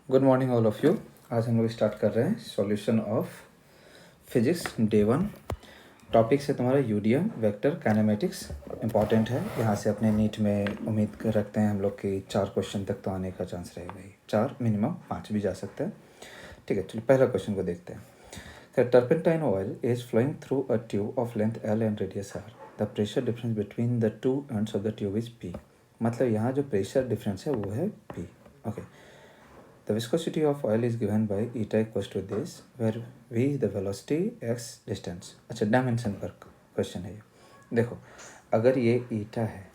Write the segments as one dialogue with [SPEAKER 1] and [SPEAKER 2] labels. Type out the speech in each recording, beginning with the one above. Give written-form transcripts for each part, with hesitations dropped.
[SPEAKER 1] Good morning all of you. आज हम लोग स्टार्ट कर रहे हैं solution of physics day 1। Topic से तुम्हारा यूडियम वेक्टर काइनेमेटिक्स इंपॉर्टेंट है। यहाँ से अपने नीट में उम्मीद कर रखते हैं हम लोग कि 4 क्वेश्चन तक तो आने का चांस रहेगा ही, 4 मिनिमम 5 भी जा सकते हैं। ठीक है, चलिए पहला क्वेश्चन को देखते हैं। The turpentine oil is flowing through a tube of length l and radius r. The pressure difference between the two ends of the tube is p. मतलब यहाँ जो प्रेशर डिफरेंस है वो है p. Okay, the viscosity of oil is given by eta equals to this, where v the velocity x distance। अच्छा, dimension पर question है ये। देखो, अगर ये ईटा है,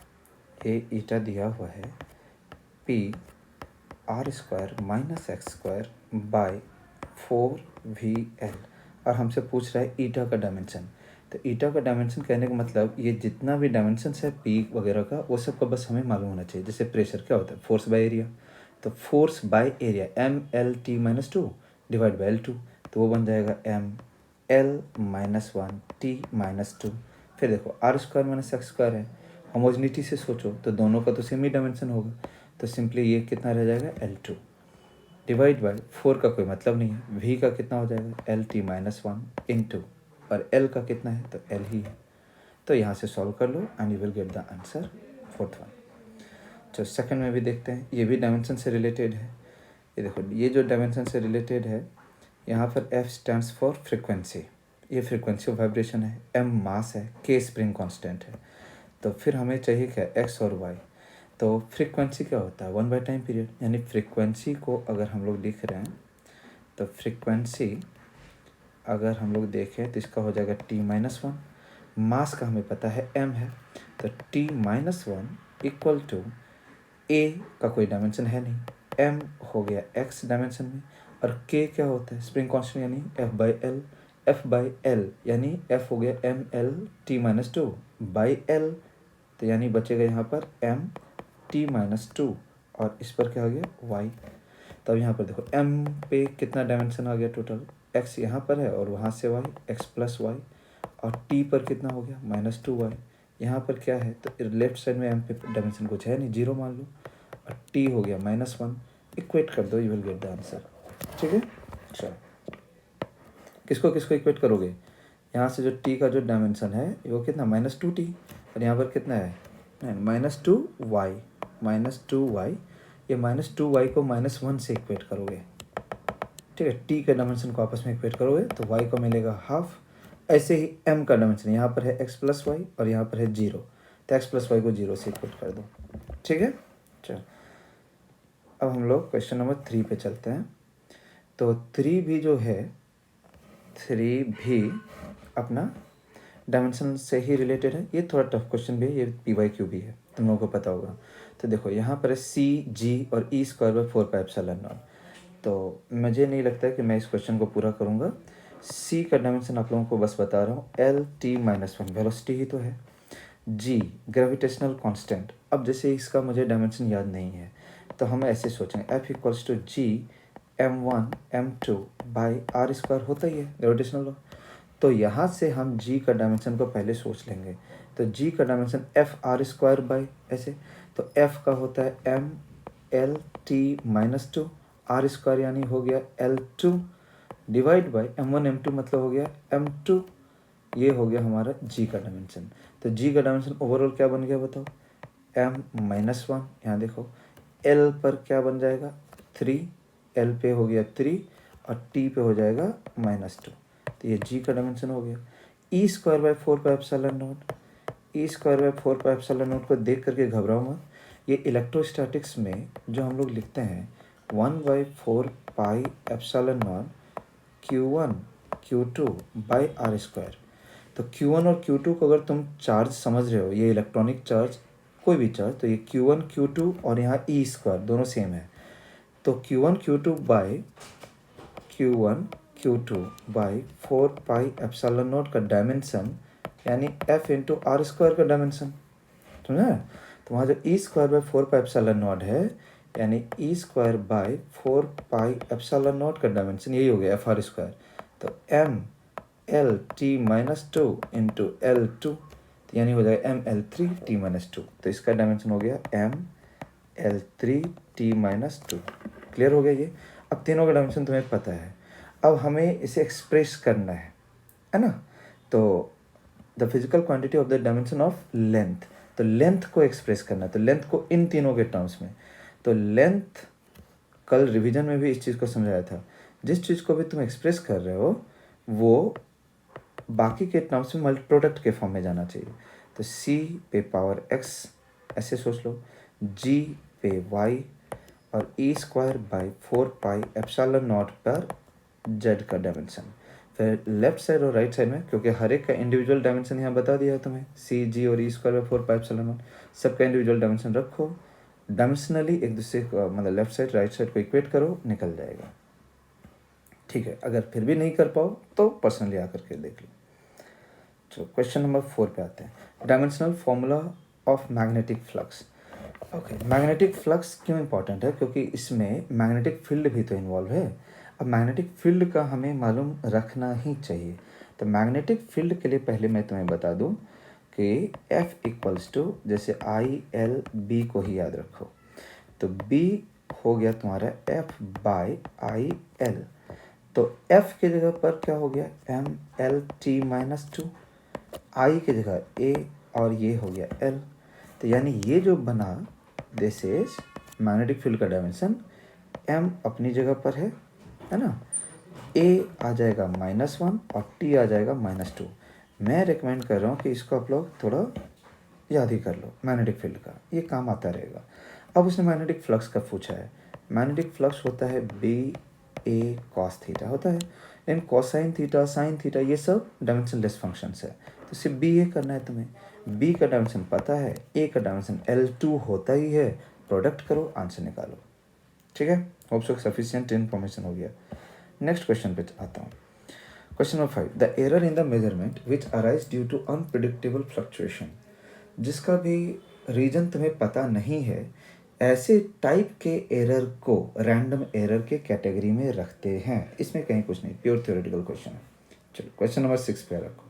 [SPEAKER 1] ये ईटा दिया हुआ है p r square minus x square by 4vl, और हमसे पूछ रहा है ईटा का डायमेंशन। तो ईटा का डायमेंशन कहने का मतलब ये जितना भी डायमेंशन है पी वगैरह का, वो सब का बस हमें मालूम होना चाहिए। जैसे प्रेशर क्या होता है, फोर्स बाय एरिया। तो force by area mL/t-2 divide by L2, तो वो बन जाएगा mL-1t-2। फिर देखो r square minus x square है, होमोजिनिटी से सोचो तो दोनों का तो सेम ही डायमेंशन होगा। तो सिंपली ये कितना रह जाएगा L2 डिवाइड बाई 4 का कोई मतलब नहीं है, v का कितना हो जाएगा L-t-1 इंटू, और L का कितना है तो L ही है। तो यहाँ से सॉल्व कर लो and you will get the answer fourth one. तो सेकंड में भी देखते हैं, ये भी डायमेंशन से रिलेटेड है। ये देखो, ये जो डायमेंशन से रिलेटेड है, यहाँ पर F स्टैंड्स फॉर फ्रिक्वेंसी। ये फ्रिक्वेंसी ऑफ वाइब्रेशन है, M मास है, K स्प्रिंग कांस्टेंट है। तो फिर हमें चाहिए क्या, X और Y। तो फ्रिक्वेंसी क्या होता है, 1 बाई टाइम पीरियड। यानी फ्रिक्वेंसी को अगर हम लोग लिख रहे हैं तो फ्रिक्वेंसी अगर हम लोग देखें तो इसका हो जाएगा t-1। मास का हमें पता है m है, तो t-1 इक्वल टू a का कोई डायमेंशन है नहीं, m हो गया x डायमेंशन में, और k क्या होता है, स्प्रिंग कांस्टेंट यानी f बाई l यानी f हो गया mL/t-2 बाई l। तो यानी बचेगा यहाँ पर m/t-2, और इस पर क्या हो गया y। तब यहाँ पर देखो m पे कितना डायमेंशन आ गया, टोटल x यहाँ पर है और वहाँ से y, x प्लस वाई, और t पर कितना हो गया -2y। यहाँ पर क्या है, तो लेफ्ट साइड में m पे डायमेंशन कुछ है नहीं, 0 मान लो, और t हो गया -1। इक्वेट कर दो, you will get the answer. ठीक है, चलो किसको किसको इक्वेट करोगे, यहाँ से जो t का जो डायमेंशन है वो कितना -2t, और यहाँ पर कितना है -2y, -2y। ये -2y को -1 से इक्वेट करोगे, ठीक है। t के डायमेंशन को आपस में इक्वेट करोगे तो y को मिलेगा हाफ। ऐसे ही m का डायमेंशन यहाँ पर है x प्लस वाई और यहाँ पर है 0, तो x प्लस वाई को 0 से इक्वेट कर दो। ठीक है, चलो अब हम लोग क्वेश्चन नंबर 3 पे चलते हैं। तो 3 भी जो है, 3 भी अपना डायमेंशन से ही रिलेटेड है। ये थोड़ा टफ क्वेश्चन भी है, ये PYQ भी है, तुम लोगों को पता होगा। तो देखो यहाँ पर है CG और E²/4πε0। तो मुझे नहीं लगता है कि मैं इस क्वेश्चन को पूरा करूँगा। C का डायमेंशन आप लोगों को बस बता रहा हूँ, L/t-1 वेलोसिटी ही तो है। G gravitational constant. अब जैसे इसका मुझे डायमेंशन याद नहीं है, तो हम ऐसे सोचेंगे F equals to G m1 m2 by r square होता ही है ग्रेविटेशनल लॉ। तो यहाँ से हम G का डायमेंशन को पहले सोच लेंगे। तो G का डायमेंशन F r² बाई ऐसे, तो F का होता है mL/t-2 r² यानी हो गया L2 divide by m1 m2 मतलब हो गया m2। ये हो गया हमारा G का डायमेंशन। तो G का डायमेंशन ओवरऑल क्या बन गया बताओ, m-1। यहाँ देखो L पर क्या बन जाएगा 3, L पे हो गया 3 और T पे हो जाएगा -2। तो ये G का डायमेंशन हो गया। E²/4πε0, E²/4πε0 को देख करके घबराओ मत। ये इलेक्ट्रोस्टैटिक्स में जो हम लोग लिखते हैं 1/4πε0 Q1 Q2 बाई r²। तो Q1 और Q2 को अगर तुम चार्ज समझ रहे हो, ये इलेक्ट्रॉनिक चार्ज कोई भी चार्ज, तो ये Q1 Q2 और यहाँ E² दोनों सेम है। तो Q1 Q2 बाई 4πε0 का डायमेंशन यानी F इंटू r² का डायमेंशन, समझा। तो वहाँ जो E²/4πε0 है यानी E²/4πε0 का डायमेंशन यही हो गया FR²। तो mL/t-2 इंटू L2, यानी हो जाएगा mL/3t-2। तो इसका डायमेंशन हो गया mL/3t-2। क्लियर हो गया ये। अब तीनों का डायमेंशन तुम्हें पता है, अब हमें इसे एक्सप्रेस करना है ना। तो the physical quantity of the dimension of length, तो लेंथ को एक्सप्रेस करना है, तो लेंथ को इन तीनों के टर्म्स में। तो लेंथ कल रिवीजन में भी इस चीज़ को समझाया था, जिस चीज़ को भी तुम एक्सप्रेस कर रहे हो वो बाकी के टर्म्स में मल्टी प्रोडक्ट के फॉर्म में जाना चाहिए। तो c पे पावर x ऐसे सोच लो, g पे y और e square by 4 pi epsilon not पर z का डायमेंशन। फिर लेफ्ट साइड और राइट साइड में, क्योंकि हर एक का इंडिविजुअल डायमेंशन यहाँ बता दिया है तुम्हें, c g और e square by 4 pi epsilon not, सबका इंडिविजुअल डायमेंशन रखो, डायमेंशनली एक दूसरे को मतलब लेफ्ट साइड राइट साइड को इक्वेट करो, निकल जाएगा। ठीक है, अगर फिर भी नहीं कर पाओ तो पर्सनली आकर के देख लो। तो क्वेश्चन नंबर 4 पे आते हैं, dimensional formula of magnetic flux. Okay, magnetic flux क्यों इंपॉर्टेंट है, क्योंकि इसमें मैग्नेटिक फील्ड भी तो इन्वॉल्व है। अब मैग्नेटिक फील्ड का हमें मालूम रखना ही चाहिए। तो मैग्नेटिक फील्ड के लिए पहले मैं तुम्हें बता दूं कि F इक्वल्स टू, जैसे आई एल बी को ही याद रखो, तो B हो गया तुम्हारा F बाई आई एल। तो F के जगह पर क्या हो गया, M L T minus two, I की जगह ए और ये हो गया एल। तो यानी ये जो बना, दिस इज मैग्नेटिक फील्ड का डायमेंशन, एम अपनी जगह पर है ना, ए आ जाएगा -1 और टी आ जाएगा -2। मैं रिकमेंड कर रहा हूँ कि इसको आप लोग थोड़ा याद ही कर लो, मैग्नेटिक फील्ड का ये काम आता रहेगा। अब उसने मैग्नेटिक फ्लक्स का पूछा है, मैग्नेटिक फ्लक्स होता है बी ए कॉस थीटा होता है, इन कोसाइन थीटा साइन थीटा ये सब डायमेंशनलेस फंक्शंस है। तो सिर्फ बी ए करना है तुम्हें, बी का डायमेंशन पता है, ए का डायमेंशन L2 होता ही है, प्रोडक्ट करो आंसर निकालो। ठीक है, होप सो सफिशिएंट इन्फॉर्मेशन हो गया। नेक्स्ट क्वेश्चन पे आता हूँ। Question number 5, the error in the measurement which arise due to unpredictable fluctuation. जिसका भी रीजन तुम्हें पता नहीं है, ऐसे टाइप के एरर को रैंडम एरर के कैटेगरी में रखते हैं। इसमें कहीं कुछ नहीं, प्योर थ्योरेटिकल क्वेश्चन है। चलो क्वेश्चन नंबर 6 पे रखो।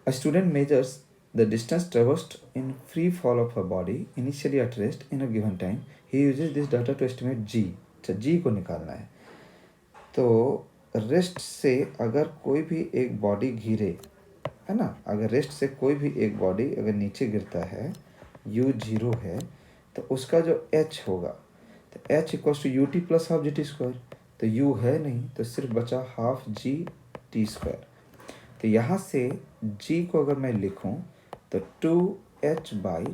[SPEAKER 1] A student measures the distance traversed in free fall of a body initially at rest in a given time. He uses this data to estimate g. अच्छा, g को निकालना है। तो rest से अगर कोई भी एक बॉडी गिरे, है ना, अगर रेस्ट से कोई भी एक बॉडी अगर नीचे गिरता है, u0 है, तो उसका जो h होगा, तो h equals to u t plus half g t square. तो u है नहीं, तो सिर्फ बचा हाफ जी टी स्क्वायर। तो यहाँ से g को अगर मैं लिखूँ तो 2h बाई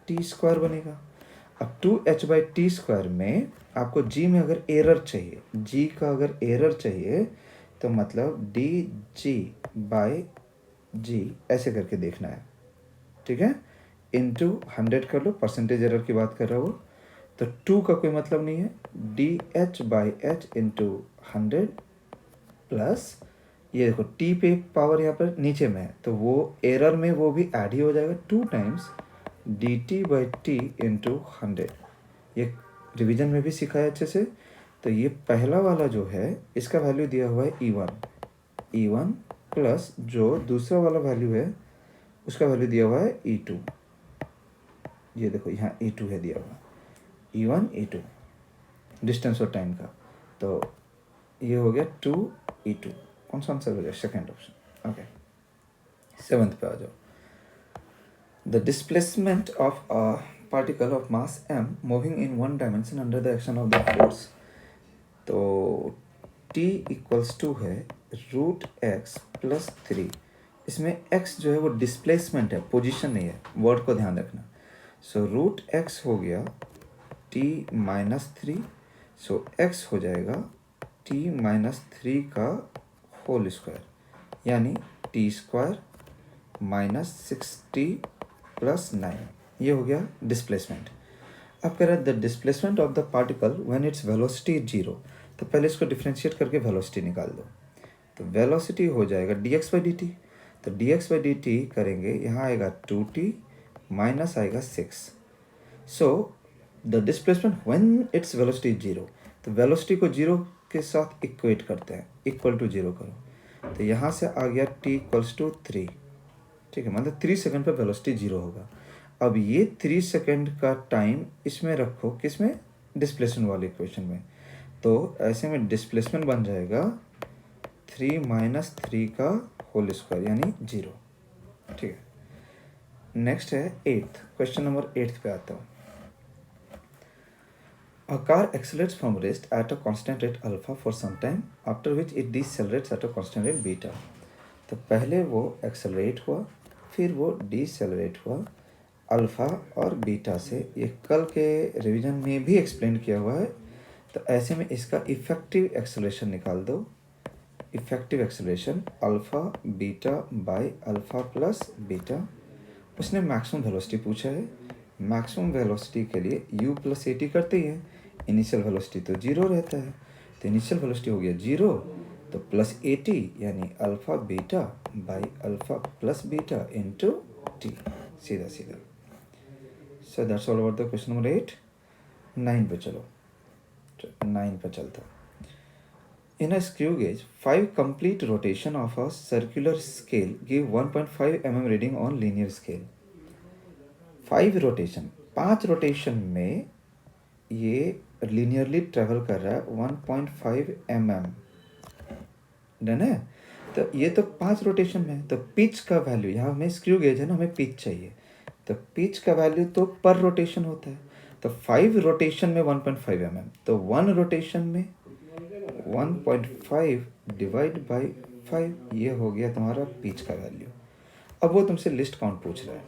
[SPEAKER 1] टी स्क्वायर बनेगा। अब 2h बाई टी स्क्वायर में आपको g में अगर एरर चाहिए, g का अगर एरर चाहिए तो मतलब डी जी बाई जी ऐसे करके देखना है। ठीक है, इंटू 100 कर लो, परसेंटेज एरर की बात कर रहा हो। तो 2 का कोई मतलब नहीं है, D H by H into 100 plus ये देखो टी पे पावर यहाँ पर नीचे में है, तो वो एरर में वो भी ऐड ही हो जाएगा, 2 times D T by T into 100। ये रिवीजन में भी सिखाया अच्छे से। तो ये पहला वाला जो है इसका वैल्यू दिया हुआ है E1 प्लस जो दूसरा वाला वैल्यू है उसका वैल्यू दिया हुआ है E2। ये देखो यहाँ E2 है दिया हुआ, E1 E2 डिस्टेंस और टाइम का। तो ये हो गया 2E2, कौन सा आंसर हो गया, सेकेंड ऑप्शन। ओके, 7th पे आ जाओ। The displacement of a particle of mass m moving in one dimension under the action of the force. तो t इक्वल्स टू है √x प्लस 3। इसमें x जो है वो डिस्प्लेसमेंट है, पोजीशन नहीं है, वर्ड को ध्यान रखना। सो √x हो गया t माइनस 3, सो x हो जाएगा t माइनस 3 का होल स्क्वायर, यानी t square minus 6t plus 9। ये हो गया डिस्प्लेसमेंट। अब कह रहा है the displacement of the particle when its velocity is 0। तो पहले इसको डिफ्रेंशिएट करके वेलोसिटी निकाल दो। तो वेलोसिटी हो जाएगा dx बाई डी टी। तो dx बाई डी टी करेंगे, यहाँ आएगा 2t माइनस आएगा 6। So the displacement when its velocity is 0। तो वेलोसिटी को 0 के साथ इक्वेट करते हैं, इक्वल टू 0 करो। तो यहाँ से आ गया t इक्वल्स टू 3। ठीक है, मतलब 3 सेकंड पर वेलोसिटी 0 होगा। अब ये 3 सेकंड का टाइम इसमें रखो, किसमें, डिस्प्लेसमेंट वाले इक्वेशन में। तो ऐसे में डिस्प्लेसमेंट बन जाएगा 3 - 3 का होल स्क्वायर यानी 0। ठीक है, नेक्स्ट है 8th, क्वेश्चन नंबर 8 पे आता हूँ। A car accelerates from rest at a constant rate alpha for some time, after which it decelerates at a constant rate beta। तो पहले वो एक्सेलरेट हुआ, फिर वो डिसेलरेट हुआ अल्फ़ा और बीटा से। ये कल के रिवीजन में भी एक्सप्लेन किया हुआ है। तो ऐसे में इसका इफेक्टिव एक्सेलरेशन निकाल दो। Effective acceleration alpha beta by alpha plus beta. उसने मैक्सिमम वेलोसिटी पूछा है। मैक्सिमम वेलोसिटी के लिए u प्लस ए टी करते ही हैं। इनिशियल वेलोसिटी तो 0 रहता है, तो इनिशियल वेलोसिटी हो गया 0, तो प्लस ए टी यानी alpha beta by alpha plus beta into T, सीधा सीधा। So that's all about the question number 8। 9 पे चलो, 9 पे चलता। In a screw gauge, 5 complete rotation of a circular scale give 1.5 mm reading on linear scale। 5 rotation, 5 rotation में ये linearly travel कर रहा है 1.5 mm। डन है। तो ये तो 5 रोटेशन में, तो पिच का वैल्यू, यहाँ हमें स्क्रू गेज है ना, हमें पिच चाहिए, तो पिच का वैल्यू तो पर रोटेशन होता है। तो 5 रोटेशन में 1.5 mm, तो 1 रोटेशन में 1.5 डिवाइड बाई 5, ये हो गया तुम्हारा पिच का वैल्यू। अब वो तुमसे लिस्ट काउंट पूछ रहा है,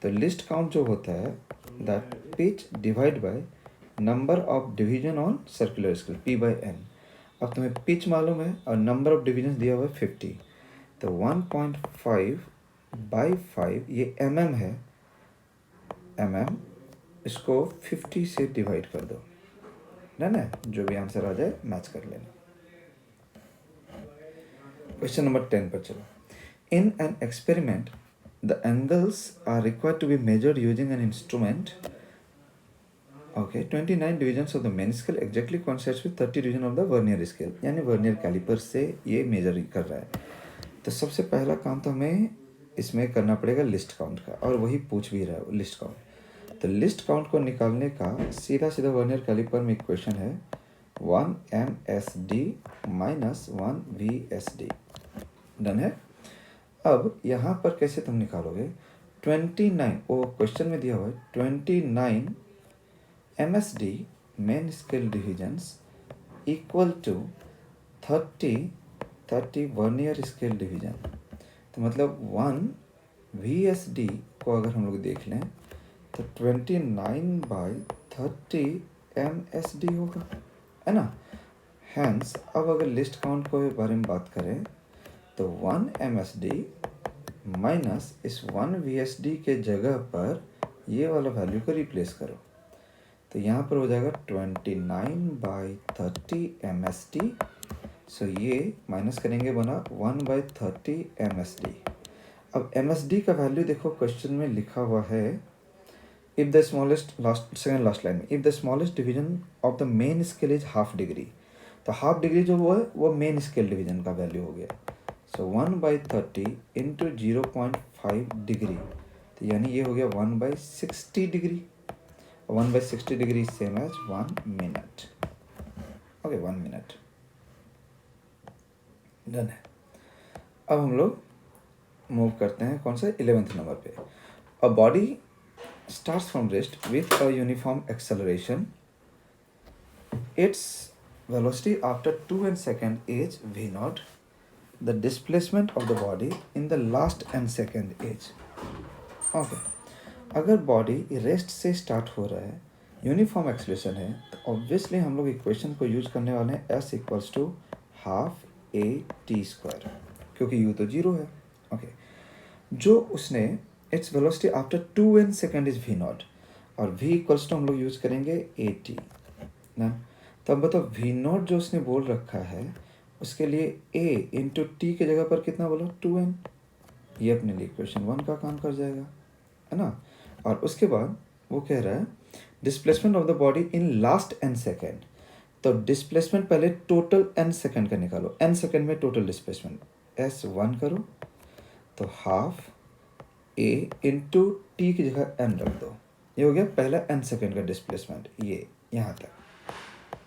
[SPEAKER 1] तो लिस्ट काउंट जो होता है that pitch divide by number of division on circular scale p/n। अब तुम्हें पिच मालूम है और नंबर ऑफ डिवीजन दिया हुआ है 50, तो 1.5/5 ये mm है, mm इसको 50 से डिवाइड कर दो ना, जो भी आंसर आ जाए मैच कर लेना। क्वेश्चन नंबर 10 पर चलो। In an experiment the angles are required to be measured using an instrument. Okay, 29 divisions of the main scale exactly concept with 30 division of the vernier scale, यानी vernier caliper से ये major कर रहा है। तो सबसे पहला काम तो हमें इसमें करना पड़ेगा लिस्ट काउंट का, और वही पूछ भी रहा है लिस्ट काउंट। तो लिस्ट काउंट को निकालने का सीधा सीधा वर्नियर कैलिपर में इक्वेशन है 1 MSD माइनस 1 VSD। डन है। अब यहाँ पर कैसे तुम निकालोगे? 29, वो क्वेश्चन में दिया हुआ है 29 MSD main scale divisions equal to 30 vernier scale division. तो मतलब 1 VSD को अगर हम लोग देख लें तो 29/30 MSD होगा, है ना। हैंस अब अगर लिस्ट काउंट के बारे में बात करें तो 1 MSD माइनस इस 1 VSD के जगह पर ये वाला वैल्यू को रिप्लेस करो, तो यहाँ पर हो जाएगा 29/30 MSD। सो ये माइनस करेंगे बना 1/30 MSD। अब MSD का वैल्यू देखो क्वेश्चन में लिखा हुआ है, if the smallest second last line में, if the smallest division of the main scale is half degree, तो हाफ डिग्री जो वो है वो मेन स्केल डिवीजन का वैल्यू हो गया। सो 1/30 इंटू 0.5 डिग्री, तो यानी ये हो गया 1/60 degree. 1/60 degree same as 1 minute. Okay, 1 minute done है। अब हम लोग मूव करते हैं कौन सा 11th नंबर पे। A body starts from rest with a uniform acceleration. Its velocity after 2 second is v0. The displacement of the body in the last n second is. Okay. अगर बॉडी रेस्ट से start हो रहा है, uniform acceleration है, तो obviously हम लोग equation को यूज करने वाले हैं s = ½AT², क्योंकि u तो 0 है। ओके, जो उसने its velocity after 2n second is v0 और v = हम लोग यूज करेंगे AT ना। तो अब बताओ v0 जो उसने बोल रखा है उसके लिए a इंटू टी के जगह पर कितना बोला 2n, ये अपने लिए इक्वेशन 1 का काम कर जाएगा, है ना। और उसके बाद वो कह रहा है displacement of the body in last n second. तो डिस्प्लेसमेंट पहले टोटल n सेकेंड का निकालो, n सेकेंड में टोटल डिस्प्लेसमेंट S1 करो, तो हाफ a इंटू टी की जगह n रख दो, ये हो गया पहला n सेकेंड का डिस्प्लेसमेंट, ये यहाँ तक।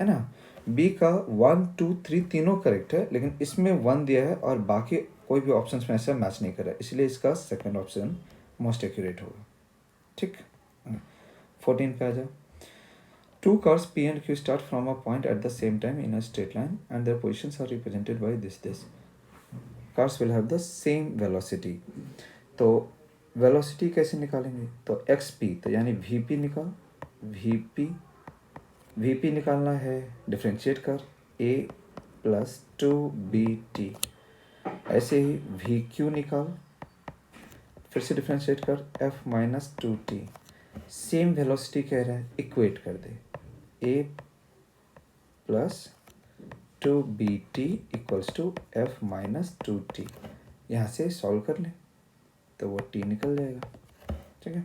[SPEAKER 1] है ना। बी का 1 2 3 तीनों करेक्ट है, लेकिन इसमें 1 दिया है और बाकी कोई भी ऑप्शन में ऐसा मैच नहीं कर रहा है, इसलिए इसका सेकंड ऑप्शन मोस्ट एक्यूरेट होगा। ठीक। 14 पे आ जाओ। Two cars P and Q start from a point at the same time in a straight line and their positions are represented by this. Cars will have the same velocity. तो velocity कैसे निकालेंगे, तो x P, तो यानी V P निकाल, V P निकालना है, differentiate कर ए प्लस 2BT। ऐसे ही वी क्यू निकाल, फिर से डिफ्रेंशिएट कर F minus 2T। Same velocity कह रहा है, इक्वेट कर दे a plus 2BT equals to F minus 2T। यहाँ से सॉल्व कर लें तो वो T निकल जाएगा। ठीक है,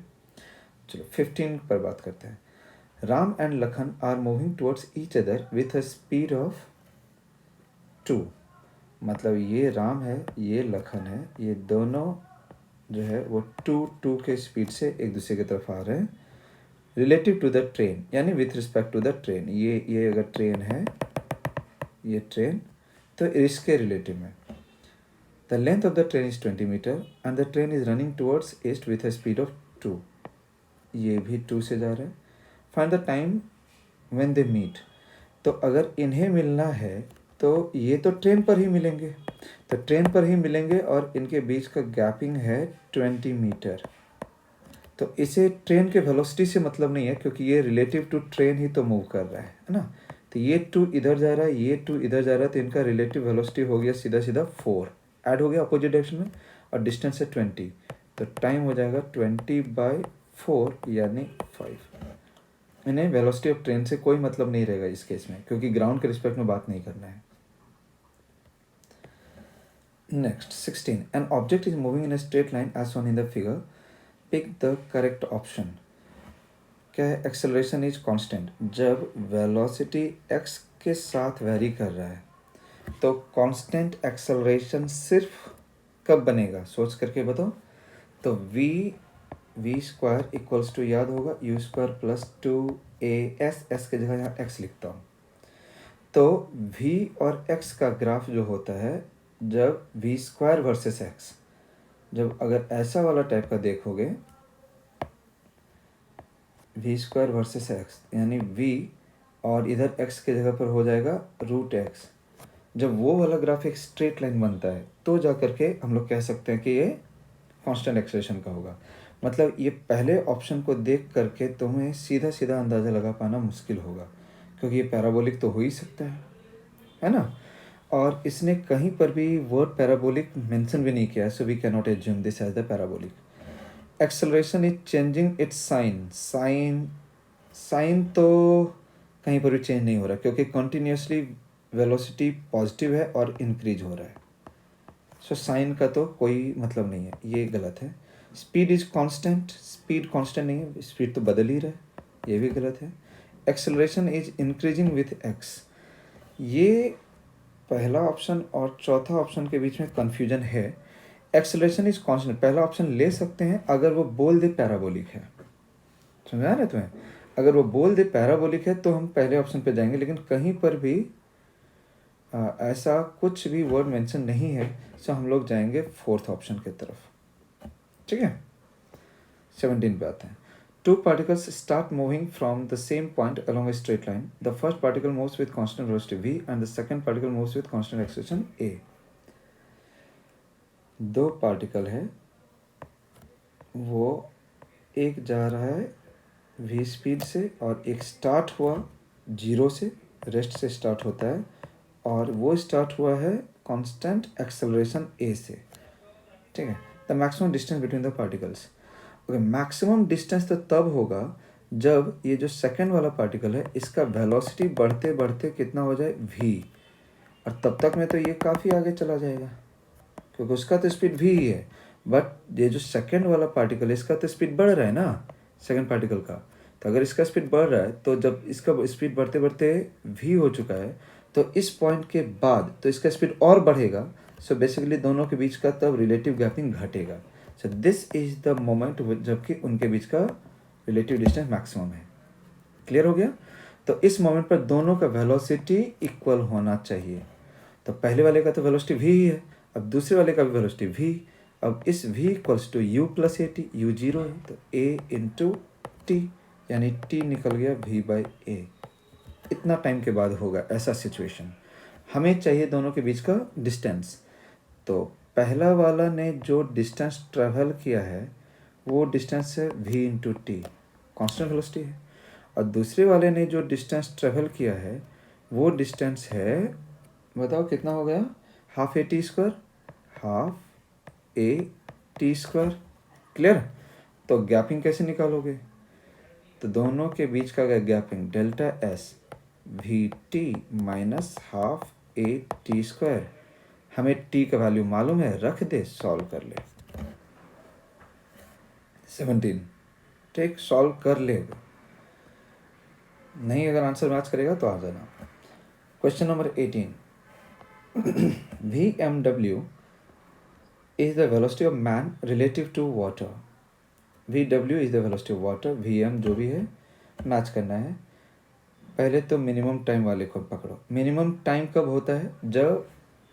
[SPEAKER 1] चलो 15 पर बात करते हैं। Ram and Lakhan are moving towards each other with a speed of 2। मतलब ये राम है, ये लखन है, ये दोनों जो है वो 2 के स्पीड से एक दूसरे की तरफ आ रहे हैं, रिलेटिव टू द ट्रेन, यानी with respect to the train. ये अगर ट्रेन है, ये ट्रेन, तो इसके रिलेटिव में। The length of the train is 20 metre and the train is running towards east with a speed of 2। ये भी 2 से जा रहा है। Find the time when they meet. तो अगर इन्हें मिलना है तो ये तो ट्रेन पर ही मिलेंगे, तो ट्रेन पर ही मिलेंगे और इनके बीच का गैपिंग है 20 मीटर। तो इसे ट्रेन के वेलोसिटी से मतलब नहीं है, क्योंकि ये रिलेटिव टू ट्रेन ही तो मूव कर रहा है ना। तो ये 2 इधर जा रहा है, ये 2 इधर जा रहा है, तो इनका रिलेटिव वेलोसिटी हो गया सीधा सीधा 4 ऐड हो गया अपोजिट डायरेक्शन में, और डिस्टेंस है 20, तो टाइम हो जाएगा 20/4 यानी 5। इन्हें वेलोसिटी ऑफ ट्रेन से कोई मतलब नहीं रहेगा इस केस में, क्योंकि ग्राउंड के रिस्पेक्ट में बात नहीं करना है। Next 16, an object is moving in a straight line as shown in the figure, pick the correct option. क्या है, एक्सेलरेशन इज कांस्टेंट। जब वेलोसिटी एक्स के साथ वेरी कर रहा है तो कांस्टेंट एक्सेलरेशन सिर्फ कब बनेगा, सोच करके बताओ। तो वी स्क्वायर इक्वल्स टू, याद होगा, you square plus 2AS, S के जगह यहाँ एक्स लिखता हूँ। तो v और x का ग्राफ जो होता है, जब वी स्क्वायर वर्सेस एक्स, जब अगर ऐसा वाला टाइप का देखोगे, वी स्क्वायर वर्सेस एक्स, यानी v और इधर x के जगह पर हो जाएगा √x। जब वो वाला ग्राफ एक स्ट्रेट लाइन बनता है तो जा करके हम लोग कह सकते हैं कि ये कांस्टेंट एक्सेलरेशन का होगा। मतलब ये पहले ऑप्शन को देख करके तुम्हें सीधा सीधा अंदाज़ा लगा पाना मुश्किल होगा, क्योंकि ये पैराबोलिक तो हो ही सकता है ना। और इसने कहीं पर भी वर्ड पैराबोलिक मेंशन भी नहीं किया है, so we can not assume this as the parabolic. Acceleration is changing its sign तो कहीं पर भी चेंज नहीं हो रहा, क्योंकि कंटिन्यूसली वेलोसिटी पॉजिटिव है और इंक्रीज हो रहा है। सो साइन का तो कोई मतलब नहीं है, ये गलत है। Speed is constant, speed constant नहीं है, स्पीड तो बदल ही रहा है, ये भी गलत है। Acceleration is increasing with x, ये पहला ऑप्शन और चौथा ऑप्शन के बीच में कंफ्यूजन है। एक्सेलरेशन इज कांस्टेंट पहला ऑप्शन ले सकते हैं अगर वो बोल दे पैराबोलिक है, समझा रहे तुम्हें। अगर वो बोल दे पैराबोलिक है तो हम पहले ऑप्शन पे जाएंगे, लेकिन कहीं पर भी ऐसा कुछ भी वर्ड मेंशन नहीं है, सो हम लोग जाएंगे फोर्थ ऑप्शन की तरफ। ठीक है, 17 पे आते हैं। Two particles start moving from the same point along a straight line. The first particle moves with constant velocity v and the second particle moves with constant acceleration a. दो particle है, वो एक जा रहा है v स्पीड से और एक स्टार्ट हुआ 0 से, रेस्ट से स्टार्ट होता है, और वो स्टार्ट हुआ है कांस्टेंट एक्सेलरेशन a से। ठीक है, the maximum distance between the particles. Okay, maximum distance तो तब होगा जब ये जो सेकंड वाला पार्टिकल है, इसका वेलोसिटी बढ़ते बढ़ते कितना हो जाए v, और तब तक में तो ये काफ़ी आगे चला जाएगा, क्योंकि उसका तो स्पीड v ही है। बट ये जो सेकंड वाला पार्टिकल है, इसका तो स्पीड बढ़ रहा है ना, सेकंड पार्टिकल का। तो अगर इसका स्पीड बढ़ रहा है, तो जब इसका स्पीड बढ़ते बढ़ते v हो चुका है, तो इस पॉइंट के बाद तो इसका स्पीड और बढ़ेगा। सो बेसिकली दोनों के बीच का तब रिलेटिव गैपिंग घटेगा। So this is the moment जबकि उनके बीच का रिलेटिव डिस्टेंस मैक्सिमम है। क्लियर हो गया। तो इस मोमेंट पर दोनों का वेलोसिटी इक्वल होना चाहिए। तो पहले वाले का तो वेलोसिटी v ही है, अब दूसरे वाले का भी वेलोसिटी v। अब इस v equals to u plus a t, u zero है तो a इंटू टी, यानी t निकल गया v/a। इतना टाइम के बाद होगा ऐसा सिचुएशन। हमें चाहिए दोनों के बीच का डिस्टेंस। तो पहला वाला ने जो डिस्टेंस ट्रेवल किया है वो डिस्टेंस है v into T, constant velocity है। और दूसरे वाले ने जो डिस्टेंस ट्रेवल किया है वो डिस्टेंस है, बताओ कितना हो गया, half A T square, half A T square. Clear? तो गैपिंग कैसे निकालोगे? तो दोनों के बीच का gapping delta S V T minus half A T square. हमें टी का वैल्यू मालूम है, रख दे, सॉल्व कर ले। 17 ठीक, सॉल्व कर ले। नहीं अगर आंसर मैच करेगा तो आ जाना। Question number 18, VMW is the velocity of man relative to water. VW is the velocity of water. VM जो भी है मैच करना है। पहले तो मिनिमम टाइम वाले को पकड़ो। मिनिमम टाइम कब होता है? जब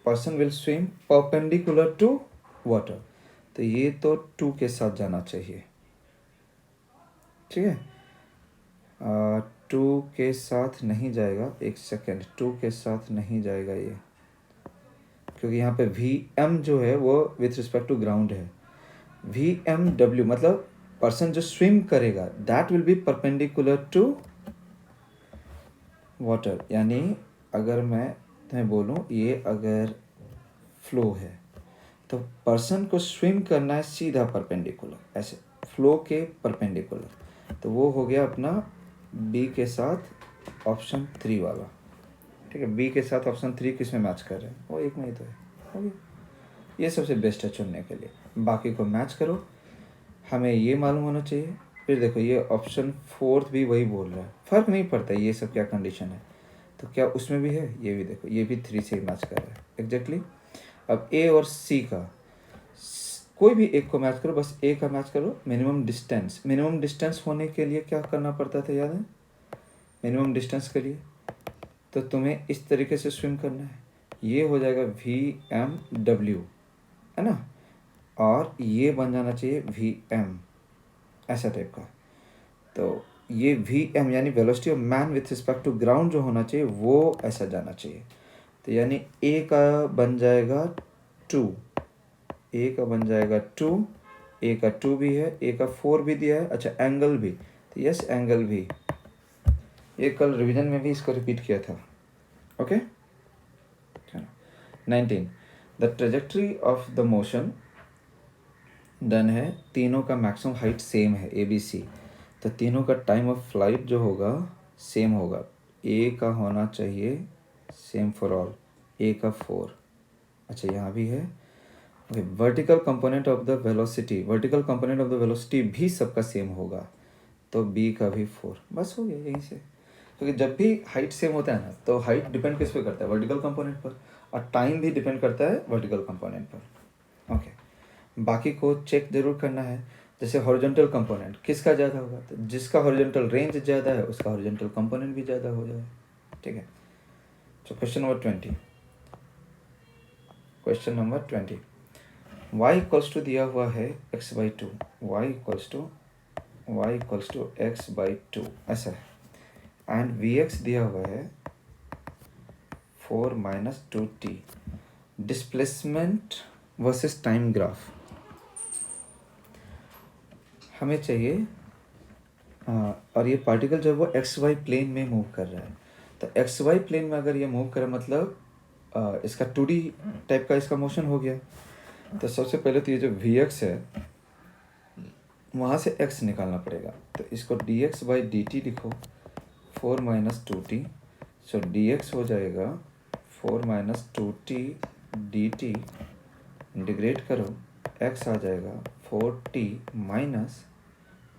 [SPEAKER 1] person will swim perpendicular to water. तो ये तो 2 के साथ जाना चाहिए, ठीक है। 2 के साथ नहीं जाएगा, एक सेकेंड, 2 के साथ नहीं जाएगा ये, क्योंकि यहाँ पे VM जो है वो विथ रिस्पेक्ट टू ग्राउंड है। VMW मतलब पर्सन जो स्विम करेगा that will be perpendicular to water. यानी अगर मैं तुम्हें बोलूँ ये अगर फ्लो है तो पर्सन को स्विम करना है सीधा परपेंडिकुलर, ऐसे फ्लो के परपेंडिकुलर। तो वो हो गया अपना बी के साथ ऑप्शन 3 वाला, ठीक है। बी के साथ ऑप्शन 3 किस में मैच कर रहे हैं? वो एक में ही तो है, हो गया। ये सबसे बेस्ट है चुनने के लिए। बाकी को मैच करो, हमें ये मालूम होना चाहिए। फिर देखो ये ऑप्शन 4 भी वही बोल रहा है, फ़र्क नहीं पड़ता ये सब क्या कंडीशन है। तो क्या उसमें भी है? ये भी देखो, ये भी 3 से मैच कर रहा है एग्जैक्टली। अब ए और सी का कोई भी एक को मैच करो, बस ए का मैच करो। मिनिमम डिस्टेंस होने के लिए क्या करना पड़ता था, याद है? मिनिमम डिस्टेंस के लिए तो तुम्हें इस तरीके से स्विम करना है, ये हो जाएगा VMW, है ना। और ये बन जाना चाहिए VM, ऐसा टाइप का। तो ये VM यानी velocity of man with respect to ground जो होना चाहिए वो ऐसा जाना चाहिए। तो यानी ए का बन जाएगा 2, ए का बन जाएगा 2, ए का 2 भी है, ए का 4 भी दिया है। अच्छा एंगल भी, तो यस एंगल भी, ये कल रिवीजन में भी इसको रिपीट किया था, okay. 19, the trajectory of the motion done है, तीनों का मैक्सिमम हाइट सेम है ABC। तो तीनों का टाइम ऑफ फ्लाइट जो होगा सेम होगा। ए का होना चाहिए सेम फॉर ऑल, ए का 4। अच्छा यहाँ भी है। Vertical component of the velocity भी सबका सेम होगा, तो बी का भी 4। बस हो गया यहीं से। क्योंकि जब भी हाइट सेम होता है ना तो हाइट डिपेंड किस पे करता है? वर्टिकल कंपोनेंट पर, और टाइम भी डिपेंड करता है वर्टिकल कंपोनेंट पर, ओके। बाकी को चेक जरूर करना है। जैसे हॉरिजॉन्टल कंपोनेंट किसका ज़्यादा होगा, तो जिसका हॉरिजॉन्टल रेंज ज़्यादा है उसका हॉरिजॉन्टल कंपोनेंट भी ज़्यादा हो जाए, ठीक है। तो question number 20, y equals to दिया हुआ है x/2, y equals to x/2 ऐसा है। एंड Vx दिया हुआ है 4 - 2t। Displacement versus time graph हमें चाहिए। और ये पार्टिकल जो है वो XY प्लेन में मूव कर रहा है। तो XY प्लेन में अगर ये मूव करे मतलब इसका 2D टाइप का इसका मोशन हो गया। तो सबसे पहले तो ये जो Vx है वहाँ से x निकालना पड़ेगा। तो इसको dx/dt लिखो, 4 - 2t। सो dx हो जाएगा 4 - 2t dt, इंटीग्रेट करो, x आ जाएगा 4t माइनस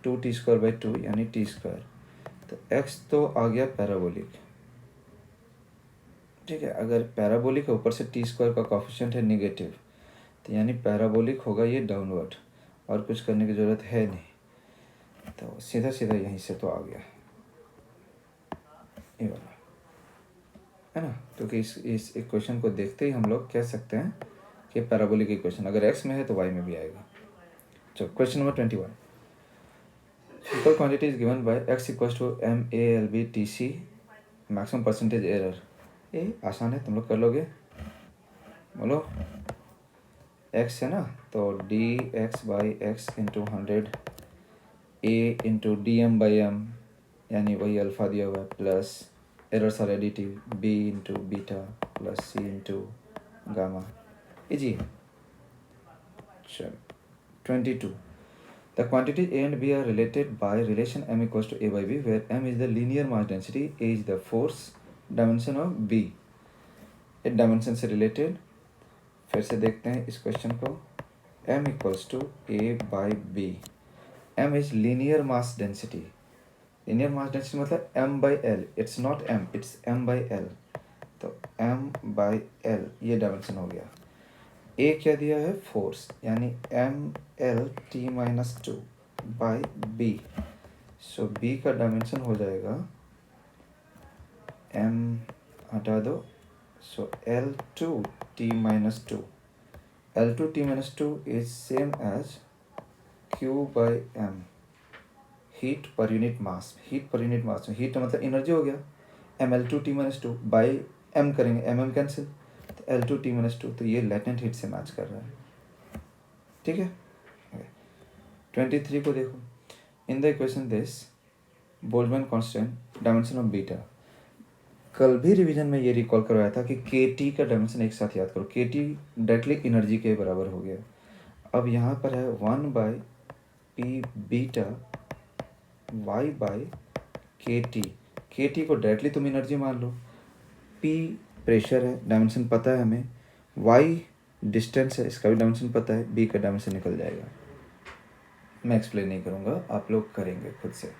[SPEAKER 1] 2t² यानी t²। तो x तो आ गया पैराबोलिक, ठीक है। अगर पैराबोलिक है ऊपर से t² का कोफिशिएंट है नेगेटिव, तो यानी पैराबोलिक होगा ये डाउनवर्ड, और कुछ करने की ज़रूरत है नहीं। तो सीधा सीधा यहीं से तो आ गया। ये वाला, है ना। क्योंकि इस इक्वेशन को देखते ही हम लोग कह सकते हैं कि पैराबोलिक इक्वेशन अगर एक्स में है तो वाई में भी आएगा। चलो question number 21, simple quantity is given by x equals to MALB/TC, maximum percentage error. ये आसान है, तुम लोग कर लोगे, बोलो। एक्स है ना, तो dx/x into 100 a into DM/m, यानी वही अल्फ़ा दिया हुआ है, plus errors are additive b into beta plus c into gamma. Easy है। चलो 22, the quantities A and B are related by relation m equals to a by b, where m is the linear mass density, a is the force dimension of b। ये dimension से related, फिर से देखते हैं इस question को। m equals to a by b, m is linear mass density. Linear mass density मतलब m by l, it's not m, it's m by l. तो m बाई एल ये डायमेंशन हो गया। a क्या दिया है, फोर्स, यानी ML/T-2 by b। So b का डायमेंशन हो जाएगा, m हटा दो, so L2T-2। L2T-2 is same as Q by m, heat per unit mass. Heat per unit mass में हीट मतलब एनर्जी हो गया, ML2T-2 बाई m करेंगे, mm कैंसिल, तो L2T-2, तो ये लेटेंट हीट से मैच कर रहा है। ठीक है। 23 को देखो, in the equation this Boltzmann constant dimension of beta. कल भी रिवीजन में ये रिकॉल करवाया था कि KT का डायमेंशन एक साथ याद करो। KT डायरेक्टली एनर्जी के बराबर हो गया। अब यहाँ पर है 1/p beta y by KT। KT को डायरेक्टली तुम एनर्जी मान लो, P प्रेशर है, डायमेंशन पता है हमें, y डिस्टेंस है, इसका भी डायमेंशन पता है, B का डायमेंशन निकल जाएगा। मैं एक्सप्लेन नहीं करूँगा, आप लोग करेंगे खुद से।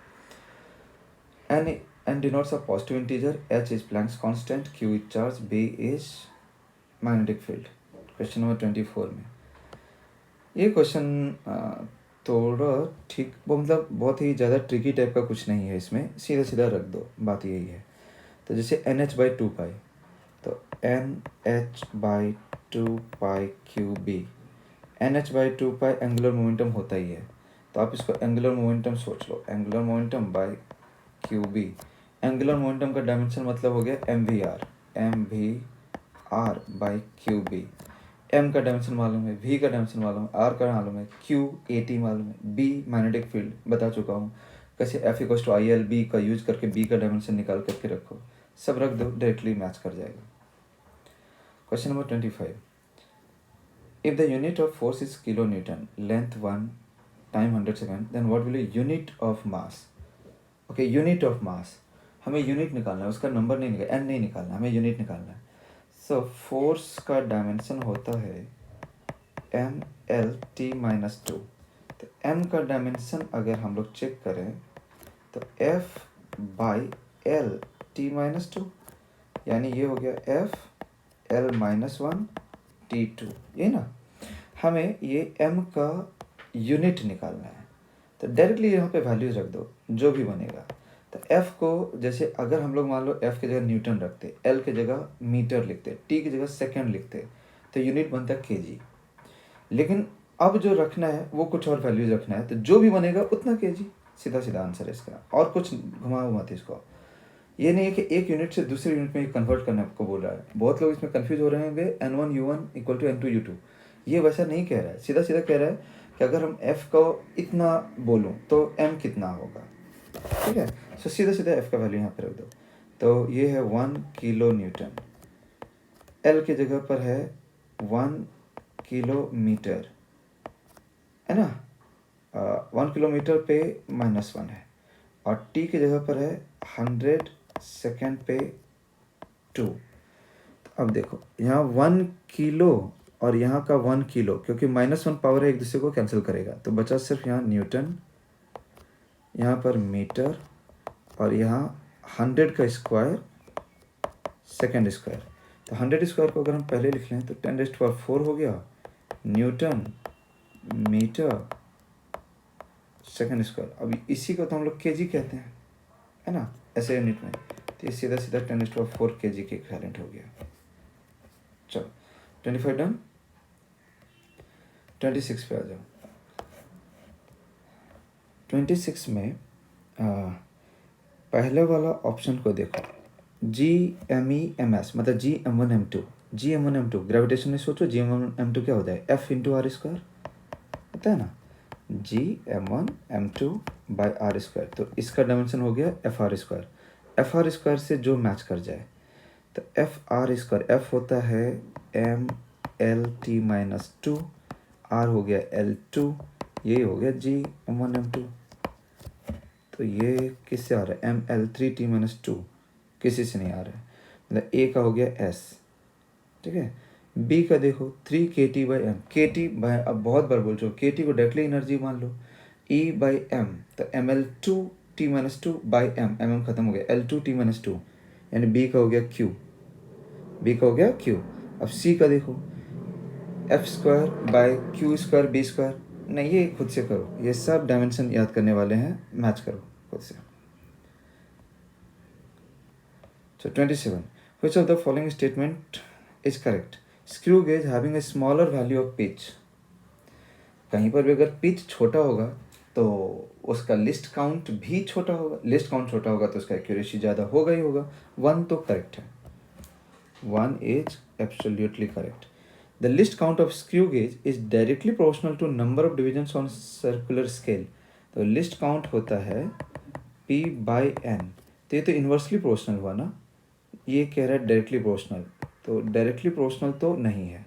[SPEAKER 1] N denotes a positive integer, H is Planck's constant, Q is charge, B is magnetic field। Question number 24 में ये क्वेश्चन थोड़ा ठीक, वो मतलब बहुत ही ज़्यादा ट्रिकी टाइप का कुछ नहीं है, इसमें सीधा सीधा रख दो, बात यही है। तो जैसे NH/2π, तो NH/2πQB, NH/2π एंगुलर मोमेंटम होता ही है, तो आप इसको एंगुलर मोमेंटम सोच लो, angular momentum by QB। Angular momentum का डायमेंशन मतलब हो गया MVR बाई QB। M का डायमेंशन मालूम है, V का डायमेंशन मालूम है, R का मालूम है, Q AT मालूम है, B मैग्नेटिक फील्ड बता चुका हूँ। कैसे F इक्वल्स टू ILB का यूज करके B का डायमेंशन निकाल करके रखो, सब रख दो, डायरेक्टली मैच कर जाएगा। Question number 25, if the unit of force is kilo newton, length 1, time 100 second, then what will be unit of mass. Okay, unit of mass, हमें यूनिट निकालना है, उसका नंबर नहीं निकालना, n नहीं निकालना, हमें यूनिट निकालना है। सो फोर्स का डायमेंशन होता है ML/T-2। तो m का डायमेंशन अगर हम लोग चेक करें तो F/L/T-2, यानी ये हो गया F/L-1T2, ये ना। हमें ये m का यूनिट निकालना है, तो डायरेक्टली यहाँ पे वैल्यूज रख दो, जो भी बनेगा। तो f को जैसे अगर हम लोग मान लो f की जगह न्यूटन रखते, l की जगह मीटर लिखते, t की जगह सेकेंड लिखते, तो यूनिट बनता है kg। लेकिन अब जो रखना है वो कुछ और वैल्यूज रखना है, तो जो भी बनेगा उतना kg, सीधा सीधा आंसर है इसका, और कुछ घुमाओ मत इसको। ये नहीं है कि एक यूनिट से दूसरे यूनिट में कन्वर्ट करने आपको बोल रहा है, बहुत लोग इसमें कन्फ्यूज हो रहे होंगे। N1U1 इक्वल टू N2U2, ये वैसा नहीं कह रहा है, सीधा सीधा कह रहा है कि अगर हम f को इतना बोलूँ तो m कितना होगा। ठीक है, सो सीधा सीधा f का वैल्यू यहाँ पर रख दो, तो ये है 1 किलो न्यूटन, l की जगह पर है 1 किलोमीटर, है ना। 1 किलोमीटर पे -1 है, और t की जगह पर है 100 सेकेंड पे 2। अब देखो यहाँ 1 किलो और यहाँ का 1 किलो, क्योंकि -1 पावर है, एक दूसरे को कैंसिल करेगा, तो बचा सिर्फ यहाँ न्यूटन, यहाँ पर मीटर, और यहाँ 100 का स्क्वायर सेकेंड स्क्वायर। तो 100 स्क्वायर को अगर हम पहले लिख लें तो 10⁴ हो गया न्यूटन मीटर सेकेंड स्क्वायर। अब इसी को तो हम लोग kg कहते हैं, है ना, ऐसे यूनिट में। तो ये सीधा सीधा 10⁴ kg के इक्विवेलेंट हो गया। चलो 25 डन। 26 पे आ जाओ। 26 में पहले वाला ऑप्शन को देखो, GMEMS मतलब GM1M2। GM1M2 ग्रेविटेशन में सोचो, GM1M2 क्या होता है, F×r², होता है ना, GM1M2 बाई r²। तो इसका डायमेंशन हो गया FR²। FR² से जो मैच कर जाए, तो FR², F होता है MLT-2, R हो गया L2, ये हो गया GM1M2। तो ये किससे आ रहा है, ML3T-2, किसी से नहीं आ रहा है, मतलब A का हो गया S। ठीक है, B का देखो 3kT/m, KT बाय, अब बहुत बार बोल चुके, KT को डायरेक्टली एनर्जी मान लो, E/m, तो ML2T-2 बाई m, mm खत्म हो गया, L2T-2, यानी B का हो गया Q, B का हो गया Q। अब C का देखो, F² बाई Q², B², नहीं ये खुद से करो, ये सब डायमेंशन याद करने वाले हैं, मैच करो खुद से। So 27. Which of the following statement is correct? Screw gauge having a smaller value of pitch. कहीं पर भी अगर पिच छोटा होगा तो उसका लिस्ट काउंट भी छोटा होगा, लिस्ट काउंट छोटा होगा तो उसका एक्यूरेसी ज़्यादा होगा ही होगा। 1 तो करेक्ट है, 1 is absolutely correct. The least count of screw gauge is directly proportional to number of divisions on circular scale. तो लिस्ट काउंट होता है P/n, तो ये तो इन्वर्सली प्रोपोर्शनल हुआ ना, ये कह रहा है डायरेक्टली प्रोपोर्शनल, तो डायरेक्टली प्रोपोर्शनल तो नहीं है,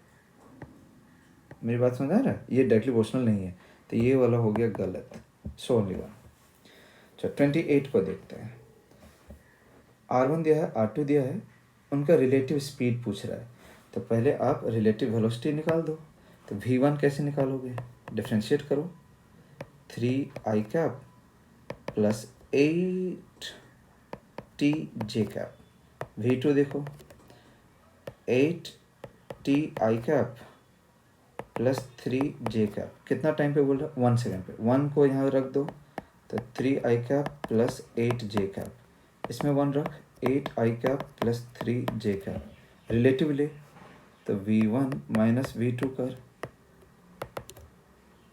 [SPEAKER 1] मेरी बात समझ आ रहा है, ये डायरेक्टली प्रोपोर्शनल नहीं है, तो ये वाला हो गया गलत। So only one. चलो 28 को देखते हैं। R1 दिया है, R2 दिया है, उनका रिलेटिव स्पीड पूछ रहा है, तो पहले आप रिलेटिव वेलोसिटी निकाल दो। तो V1 कैसे निकालोगे, डिफ्रेंशिएट करो, 3i प्लस 8tj। V2 देखो, 8ti प्लस 3j, कितना टाइम पे बोल रहा है, 1 सेकेंड पे, 1 को यहाँ रख दो, तो 3i प्लस 8j, इसमें 1 रख, 8i प्लस 3j, रिलेटिव ले, तो V1 माइनस V2 कर,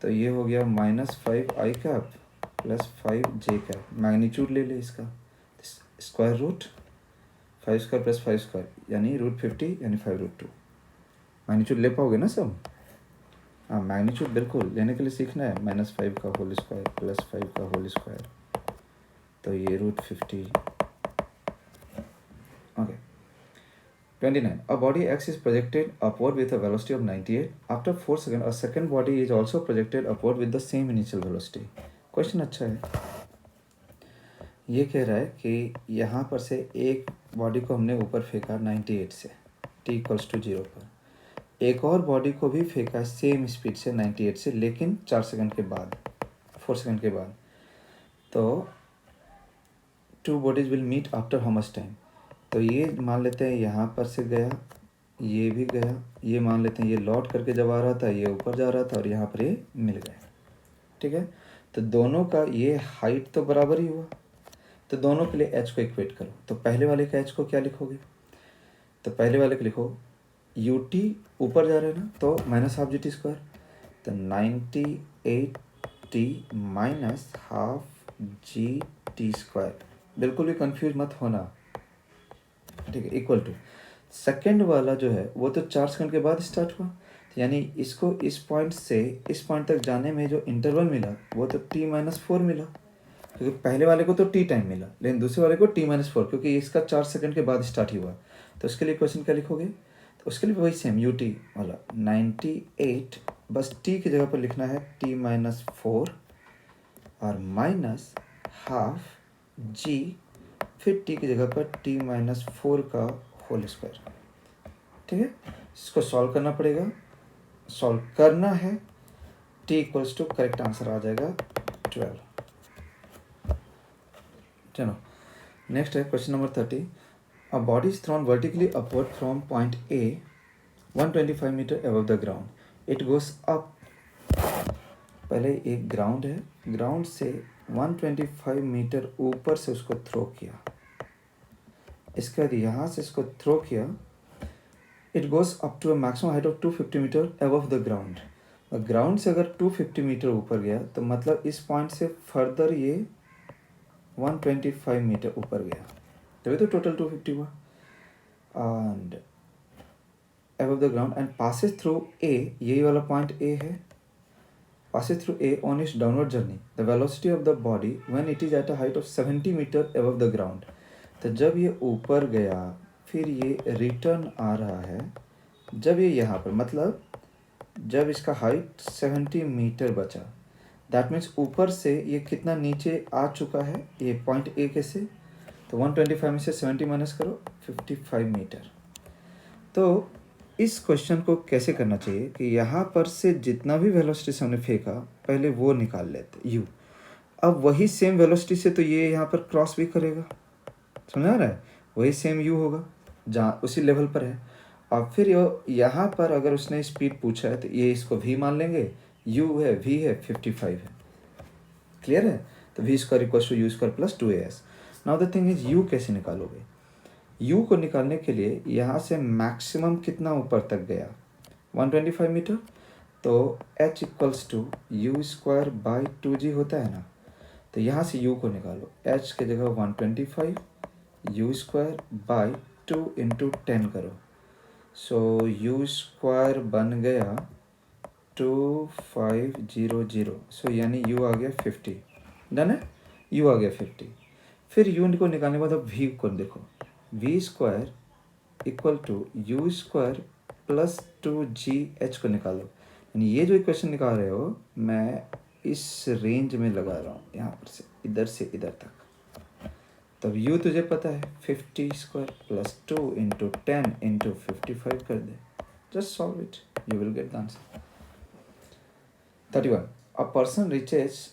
[SPEAKER 1] तो ये हो गया -5i प्लस 5j। मैग्नीट्यूड ले इसका, स्क्वायर रूट 5² प्लस 5² यानी √50 यानी 5√2। मैग्नीट्यूड ले पाओगे ना सब, हाँ मैग्नीट्यूड बिल्कुल लेने के लिए सीखना है, -5 का होल स्क्वायर प्लस 5 का होल स्क्वायर, तो ये √50। Okay 29. A body X is projected upward with a velocity of 98. After 4 seconds, a second body is also projected upward with the same initial velocity. Question अच्छा है, ये कह रहा है कि यहाँ पर से एक बॉडी को हमने ऊपर फेंका 98 से t = 0 पर, एक और बॉडी को भी फेंका सेम स्पीड से 98 से, लेकिन 4 सेकंड के बाद, 4 सेकंड के बाद, तो 2 bodies will meet after how much time? तो ये मान लेते हैं यहाँ पर से गया, ये भी गया, ये मान लेते हैं ये लौट करके जब आ रहा था, ये ऊपर जा रहा था और यहाँ पर ये मिल गए। ठीक है, तो दोनों का ये हाइट तो बराबर ही हुआ, तो दोनों के लिए h को इक्वेट करो। तो पहले वाले का h को क्या लिखोगे, तो पहले वाले को लिखो ut, ऊपर जा रहे हैं ना, तो -12gt², तो 98t माइनस -12gt², बिल्कुल भी कंफ्यूज मत होना। ठीक है, इक्वल टू सेकेंड वाला जो है वो तो 4 सेकंड के बाद स्टार्ट हुआ, तो यानी इसको इस पॉइंट से इस पॉइंट तक जाने में जो इंटरवल मिला वो तो t-4 मिला, क्योंकि पहले वाले को तो t टाइम मिला, लेकिन दूसरे वाले को t-4, क्योंकि इसका 4 सेकंड के बाद स्टार्ट ही हुआ। तो उसके लिए क्वेश्चन क्या लिखोगे, तो उसके लिए वही सेम ut वाला 98, बस t की जगह पर लिखना है t-4 और -12g, फिर t की जगह पर t-4 का होल स्क्वायर। ठीक है, इसको सॉल्व करना पड़ेगा, सॉल्व करना है, t = करेक्ट आंसर आ जाएगा 12। चलो नेक्स्ट है question number 30। A body is thrown vertically upward from point A 125 metre above the ground, it goes up. पहले एक ग्राउंड है, ग्राउंड से 125 मीटर ऊपर से उसको थ्रो किया, इसके बाद यहाँ से इसको थ्रो किया, it goes up to a maximum height of 250 metre above the ground. Ground से अगर 250 मीटर ऊपर गया तो मतलब इस पॉइंट से फर्दर ये 125 मीटर ऊपर गया, तभी तो टोटल 250 हुआ। And above the ground and passes through A, यही वाला पॉइंट A है, passes through A on its downward journey. The velocity of the body when it is at a height of 70 meter above the ground. तो जब ये ऊपर गया फिर ये रिटर्न आ रहा है, जब ये यहाँ पर मतलब जब इसका हाइट 70 मीटर बचा, दैट मीन्स ऊपर से ये कितना नीचे आ चुका है, ये पॉइंट ए के से, तो 125 में से 70 माइनस करो 55 मीटर। तो इस क्वेश्चन को कैसे करना चाहिए कि यहाँ पर से जितना भी वेलोसिटी से हमने फेंका पहले वो निकाल लेते यू, अब वही सेम वेलोसिटी से तो ये यहाँ पर क्रॉस भी करेगा, समझ आ रहा है, वही सेम यू होगा जहाँ उसी लेवल पर है। और फिर यहाँ पर अगर उसने स्पीड पूछा है तो ये इसको वी मान लेंगे, यू है वी है 55 है, क्लियर है। तो v square equal to u square plus 2as। Now the thing is u कैसे निकालोगे, यू को निकालने के लिए यहाँ से मैक्सिमम कितना ऊपर तक गया 125 मीटर, तो h equals to u square by 2g होता है ना, तो यहाँ से u को निकालो, h के जगह 125 यू स्क्वायर बाई 2 इंटू 10 करो, सो यू स्क्वायर बन गया 2500, सो यानी u आ गया 50, डन है, u आ गया 50। फिर u को निकालने के बाद अब v को देखो, v square equal to u square plus 2gh को निकालो, यानी ये जो इक्वेशन निकाल रहे हो मैं इस रेंज में लगा रहा हूँ, यहाँ पर से इधर तक। तब u तुझे पता है 50 स्क्वायर प्लस 2 इंटू 10 इंटू 55 कर दे, just solve it, you will get the answer. 31. A person reaches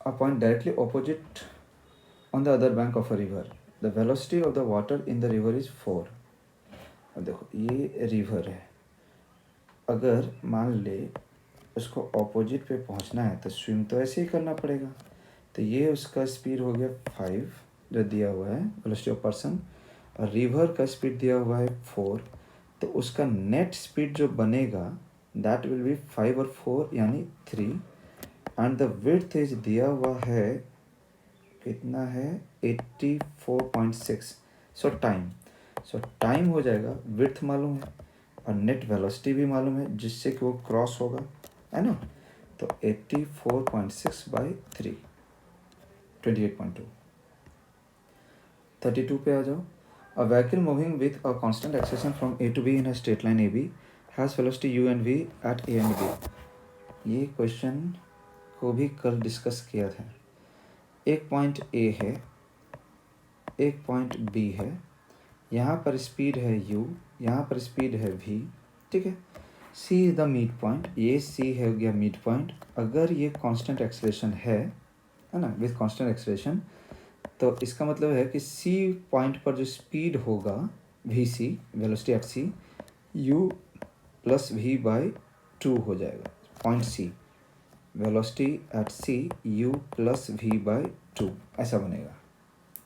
[SPEAKER 1] a point directly opposite on the other bank of a river. The velocity of the water in the river is 4. अब देखो ये river है, अगर मान ले उसको opposite पे पहुंचना है तो स्विम तो ऐसे ही करना पड़ेगा, तो ये उसका स्पीड हो गया 5 जो दिया हुआ है वेलोसिटी ऑफ पर्सन, और रिवर का स्पीड दिया हुआ है 4, तो उसका नेट स्पीड जो बनेगा दैट विल बी 5 और 4 यानी 3, एंड द विड्थ इज दिया हुआ है कितना है 84.6। सो टाइम हो जाएगा, विड्थ मालूम है और नेट वेलोसिटी भी मालूम है जिससे कि वो क्रॉस होगा, है ना, तो 84.6 बाई 3 28.2। 32 पे आ जाओ। A vehicle moving with a constant acceleration from a to b in a straight line a b has velocity u and v at a and b. ये क्वेश्चन को भी कल डिस्कस किया था। एक पॉइंट ए है, एक पॉइंट बी है, यहाँ पर स्पीड है u, यहाँ पर स्पीड है v, ठीक है। c is the mid point, ये c है गया मिड पॉइंट। अगर ये कांस्टेंट एक्सेलरेशन है ना, विथ कांस्टेंट एक्सेलरेशन, तो इसका मतलब है कि c पॉइंट पर जो स्पीड होगा vc, velocity at c, u plus v by 2 हो जाएगा, point c, velocity at c u plus v by 2 ऐसा बनेगा,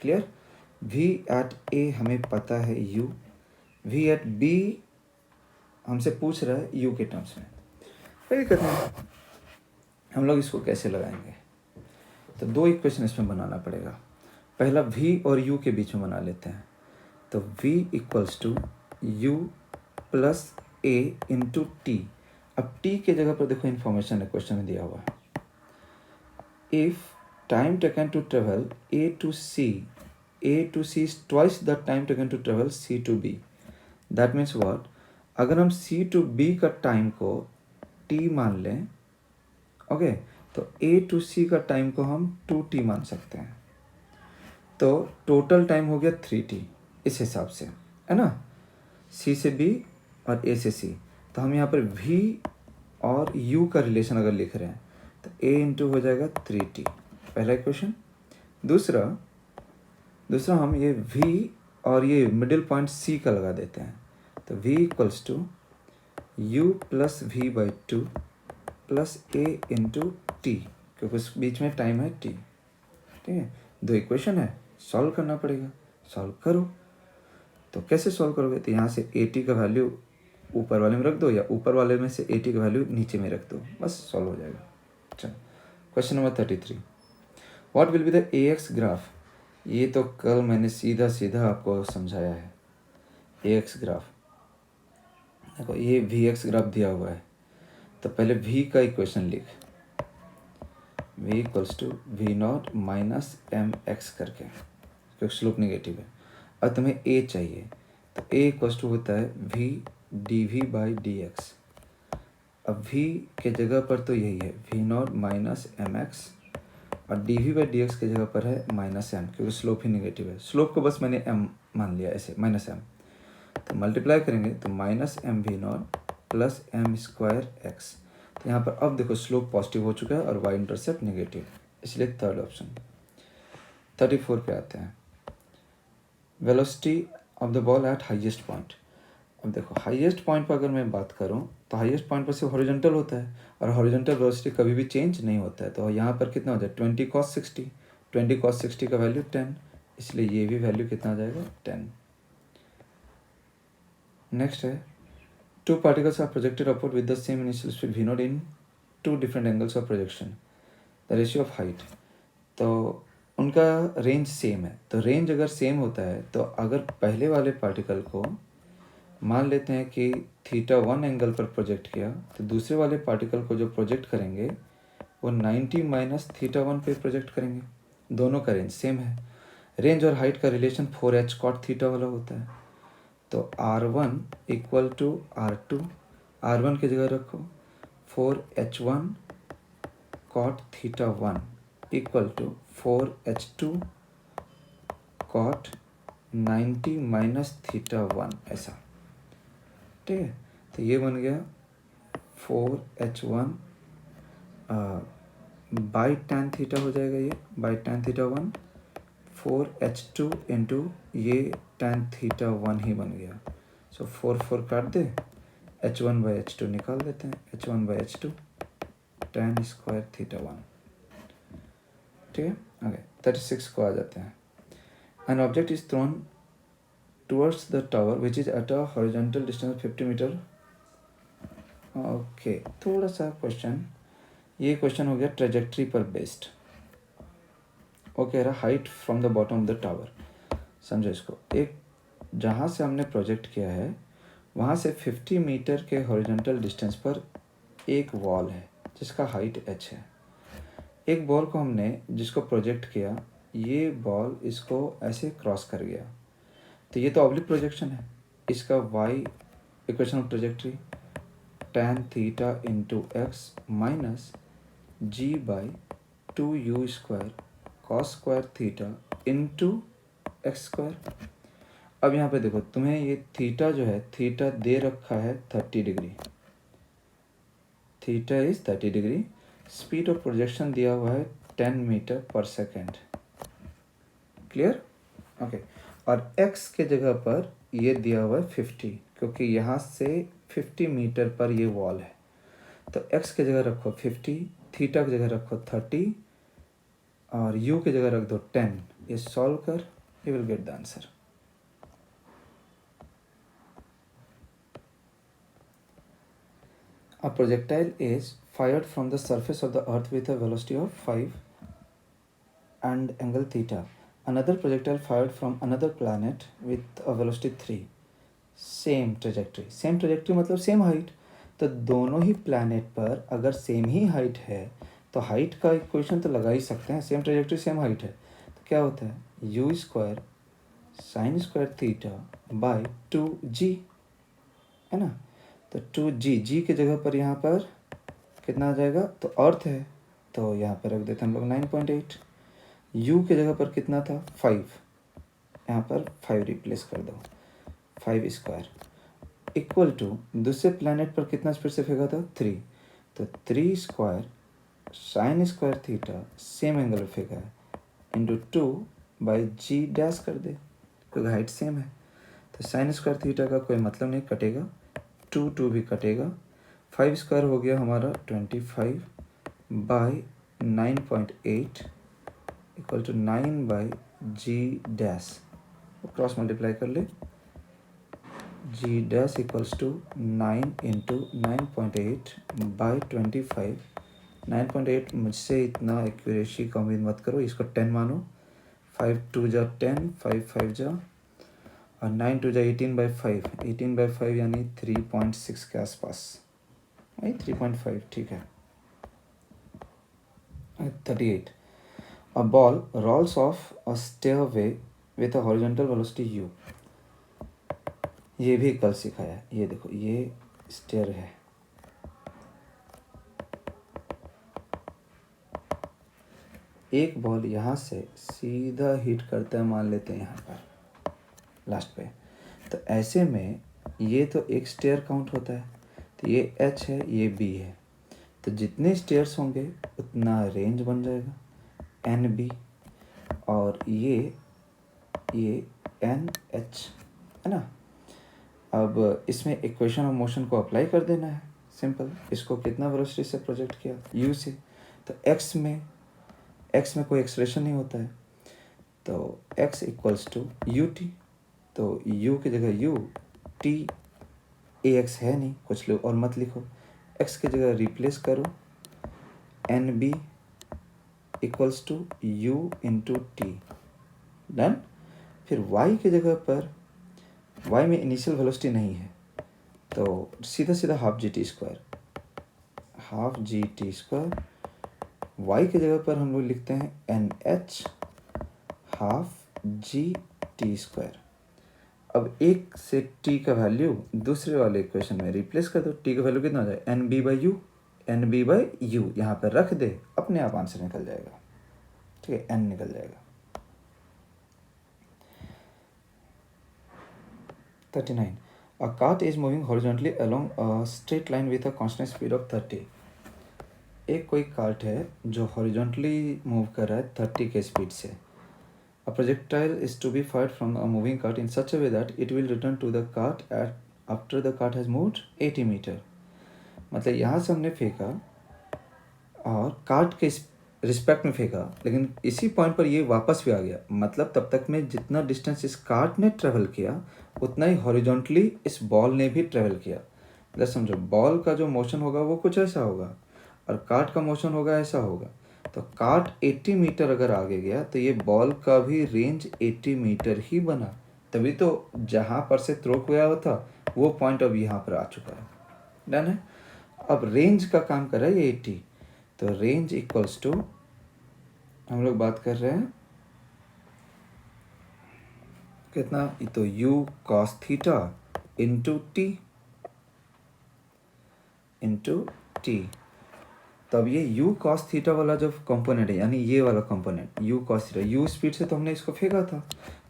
[SPEAKER 1] क्लियर। v एट a हमें पता है u, v एट b हमसे पूछ रहा है u के टर्म्स में। वही करते हैं हम लोग, इसको कैसे लगाएंगे, तो दो इक्वेशन इसमें बनाना पड़ेगा। पहला v और u के बीच में बना लेते हैं, तो v equals to u plus a into t. अब t के जगह पर देखो इन्फॉर्मेशन है क्वेश्चन में दिया हुआ है, if time taken to travel a to c is twice the time taken to travel c to b. That means what? अगर हम c to b का टाइम को t मान लें, ओके, तो a to c का टाइम को हम 2t मान सकते हैं, तो टोटल टाइम हो गया 3t इस हिसाब से, है ना, c से b और a से c। तो हम यहाँ पर v और u का रिलेशन अगर लिख रहे हैं तो a इंटू हो जाएगा 3t, पहला इक्वेशन। दूसरा हम ये v और ये मिडिल पॉइंट c का लगा देते हैं, तो v equals to u plus v by 2 plus a into t, क्योंकि उस बीच में टाइम है t, ठीक है। दो इक्वेशन है, सॉल्व करना पड़ेगा, सॉल्व करो। तो कैसे सॉल्व करोगे, तो यहाँ से 80 का वैल्यू ऊपर वाले में रख दो या ऊपर वाले में से 80 का वैल्यू नीचे में रख दो, बस सॉल्व हो जाएगा। चलो question number 33, what will be the A x graph. ये तो कल मैंने सीधा सीधा आपको समझाया है। ए एक्स ग्राफ देखो, ये वी एक्स ग्राफ दिया हुआ है, तो पहले v का इक्वेशन लिख, v equals to v not minus m x करके, क्योंकि स्लोप नेगेटिव है। अब तुम्हें a चाहिए, तो a इक्वल्स टू होता है v d v by d x. अब v के जगह पर तो यही है v not minus m x, और d v by d x की जगह पर है माइनस एम, क्योंकि स्लोप ही नेगेटिव है। स्लोप को बस मैंने m मान लिया ऐसे, माइनस एम, तो मल्टीप्लाई करेंगे तो minus m v nought plus m square x. तो यहाँ पर अब देखो स्लोप पॉजिटिव हो चुका है और वाई इंटरसेप्ट नेगेटिव, इसलिए थर्ड ऑप्शन। 34 पे आते हैं, velocity of the ball eight highest point. अब देखो हाईएस्ट पॉइंट पर अगर मैं बात करूँ तो हाईएस्ट पॉइंट पर से हॉरिजॉन्टल होता है, और हॉरिजॉन्टल वेलोसिटी कभी भी चेंज नहीं होता है। तो यहाँ पर कितना हो जाए 20 cos 60, 20 cos 60 का वैल्यू 10, इसलिए ये भी वैल्यू कितना आ जाएगा 10। नेक्स्ट है, two particles are projected upward with the same initial speed v not in two different angles of projection, the ratio of height. तो उनका रेंज सेम है, तो रेंज अगर सेम होता है तो अगर पहले वाले पार्टिकल को मान लेते हैं कि θ1 एंगल पर प्रोजेक्ट किया, तो दूसरे वाले पार्टिकल को जो प्रोजेक्ट करेंगे वो 90 माइनस θ1 पे प्रोजेक्ट करेंगे। दोनों का रेंज सेम है। रेंज और हाइट का रिलेशन 4h cot थीटा वाला होता है। तो R1 equal to R2, R1 की जगह रखो 4h1 cot θ1 equal to 4h2 cot 90 minus θ1, ऐसा, ठीक है। तो ये बन गया 4h1 बाई tan थीटा हो जाएगा, ये बाई tan θ1, 4h2 इंटू ये tan θ1 ही बन गया। सो 4 काट दे, h1 बाई h2 निकाल देते हैं, h1 by h2 tan square θ1, ठीक है। ओके 36 को आ जाते हैं, N object is throne towards the tower which is at a horizontal distance of 50 metre. Okay थोड़ा सा क्वेश्चन, ये क्वेश्चन हो गया ट्रेजेक्ट्री पर बेस्ड। वो कह रहा height from the bottom of the tower. समझो इसको, एक जहाँ से हमने प्रोजेक्ट किया है वहाँ से 50 मीटर के हॉरिजॉन्टल डिस्टेंस पर एक वॉल है जिसका हाइट h है। एक बॉल को हमने जिसको प्रोजेक्ट किया, ये बॉल इसको ऐसे क्रॉस कर गया, तो ये तो ऑब्लिक प्रोजेक्शन है। इसका y equation of trajectory tan theta into x minus g by 2u square cos square theta into x square. अब यहाँ पे देखो, तुम्हें ये थीटा जो है, थीटा दे रखा है 30 degree, theta is 30 degree. Speed of projection दिया हुआ है 10 मीटर पर सेकेंड, क्लियर, ओके। और x के जगह पर ये दिया हुआ है 50, क्योंकि यहाँ से 50 मीटर पर ये वॉल है। तो x के जगह रखो 50, थीटा की जगह रखो 30 और u की जगह रख दो 10। ये सॉल्व कर, you will get the answer. A projectile is fired from the surface of the earth with a velocity of 5 and angle theta. Another projectile fired from another planet with a velocity 3. Same trajectory, same trajectory मतलब same height. तो दोनों ही planet पर अगर same ही height है तो height का equation तो लगा ही सकते हैं। सेम ट्रेजेक्ट्री सेम हाइट है तो क्या होता है you square sine square theta by 2g, है ना। तो 2g, जी की जगह पर यहाँ पर कितना आ जाएगा, तो अर्थ है तो यहाँ पर रख देते हैं हम लोग 9.8। u की जगह पर कितना था 5, यहाँ पर 5 रिप्लेस कर दो, 5 स्क्वायर इक्वल टू दूसरे प्लैनेट पर कितना स्पीड से फेंका था 3, तो 3 square sine square theta same angle पे फेंका है इंटू 2 बाई जी डैश कर दे, क्योंकि हाइट सेम है। तो साइन स्क्वायर थीटा का कोई मतलब नहीं, कटेगा 2 भी कटेगा। 5 स्क्वायर हो गया हमारा 25 by 9.8 equal to 9 by g dash, cross multiply कर ले g dash equals to 9 into 9.8 by 25। 9.8 मुझसे इतना एक्यूरेसी का उम्मीद मत करो, इसको 10 मानो। 5 2 जा 10, 5 5 जा, और 9 2 जा 18/5। 18/5 यानी 3.6 के आसपास, वही 3.5, ठीक है। 38 A ball rolls off a stairway with a horizontal velocity u। ये भी कल सिखाया है, ये देखो ये स्टेयर है, एक बॉल यहाँ से सीधा हिट करता है, मान लेते हैं यहाँ पर लास्ट पे, तो ऐसे में ये तो एक स्टेयर काउंट होता है, तो ये h है, ये b है, तो जितने स्टेयर्स होंगे उतना रेंज बन जाएगा NB, और ये NH है ना। अब इसमें इक्वेशन ऑफ मोशन को अप्लाई कर देना है, सिंपल। इसको कितना वेलोसिटी से प्रोजेक्ट किया, u से, तो x में कोई एक्सप्रेशन नहीं होता है, तो x equals to u t, तो u की जगह u, t ax है नहीं, कुछ लोग और मत लिखो, x की जगह रिप्लेस करो, NB equals to u into t, done. फिर y की जगह पर, y में इनिशियल वेलोसिटी नहीं है, तो सीधा सीधा half g t square, y की जगह पर हम लोग लिखते हैं NH half g t square. अब एक से t का वैल्यू दूसरे वाले इक्वेशन में रिप्लेस कर दो, t का वैल्यू कितना हो जाए NB बाई यू यहाँ पर रख दे, अपने आप आंसर निकल जाएगा, ठीक है, n निकल जाएगा। 39 A cart is moving horizontally along a straight line with a constant speed of 30। एक कोई कार्ट है जो हॉरिजॉन्टली मूव कर रहा है 30 के स्पीड से। A projectile is to be fired from a moving cart in such a way that it will return to the cart after the cart has moved 80 metre. मतलब यहाँ से हमने फेंका और कार्ट के रिस्पेक्ट में फेंका, लेकिन इसी पॉइंट पर ये वापस भी आ गया, मतलब तब तक में जितना डिस्टेंस इस कार्ट ने ट्रेवल किया उतना ही हॉरिजॉन्टली इस बॉल ने भी ट्रेवल किया। मतलब समझो, बॉल का जो मोशन होगा वो कुछ ऐसा होगा और कार्ट का मोशन होगा ऐसा होगा, तो कार्ट 80 मीटर अगर आगे गया तो ये बॉल का भी रेंज 80 मीटर ही बना, तभी तो जहाँ पर से थ्रो किया हुआ था वो पॉइंट अब यहाँ पर आ चुका है, डन है। अब रेंज का काम कर रहा है ये 80, तो रेंज इक्वल्स टू, हम लोग बात कर रहे हैं कितना, तो u cos theta into T. तब ये u cos थीटा वाला जो कंपोनेंट है, यानी ये वाला component u cos theta, u speed से तो हमने इसको फेंका था,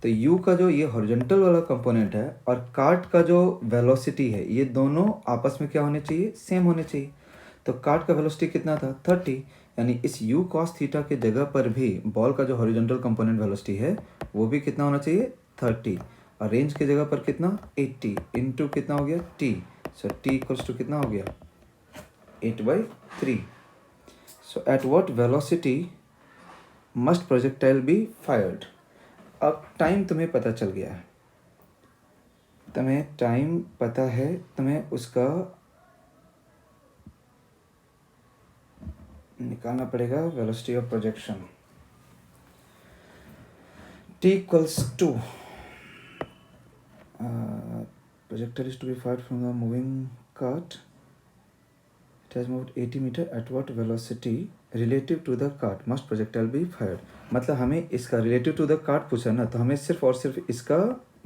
[SPEAKER 1] तो u का जो ये हॉरिजॉन्टल वाला कंपोनेंट है और कार्ट का जो वेलोसिटी है, ये दोनों आपस में क्या होने चाहिए, सेम होने चाहिए। तो कार्ट का वेलोसिटी कितना था 30, यानी इस u cos थीटा के जगह पर भी बॉल का जो हॉरिजॉन्टल कंपोनेंट वेलोसिटी है वो भी कितना होना चाहिए 30, और रेंज की जगह पर कितना 80 इंटू कितना हो गया t, so t equals to कितना हो गया 8/3। So at what velocity must projectile be fired? अब टाइम तुम्हें पता चल गया है, तुम्हें टाइम पता है, तुम्हें उसका निकालना पड़ेगा velocity of projection. t equals to projectile is to be fired from the moving cart, it has moved 80 meter, at what velocity relative to the cart must projectile be fired। मतलब हमें इसका relative to the cart पूछा ना, तो हमें सिर्फ और सिर्फ इसका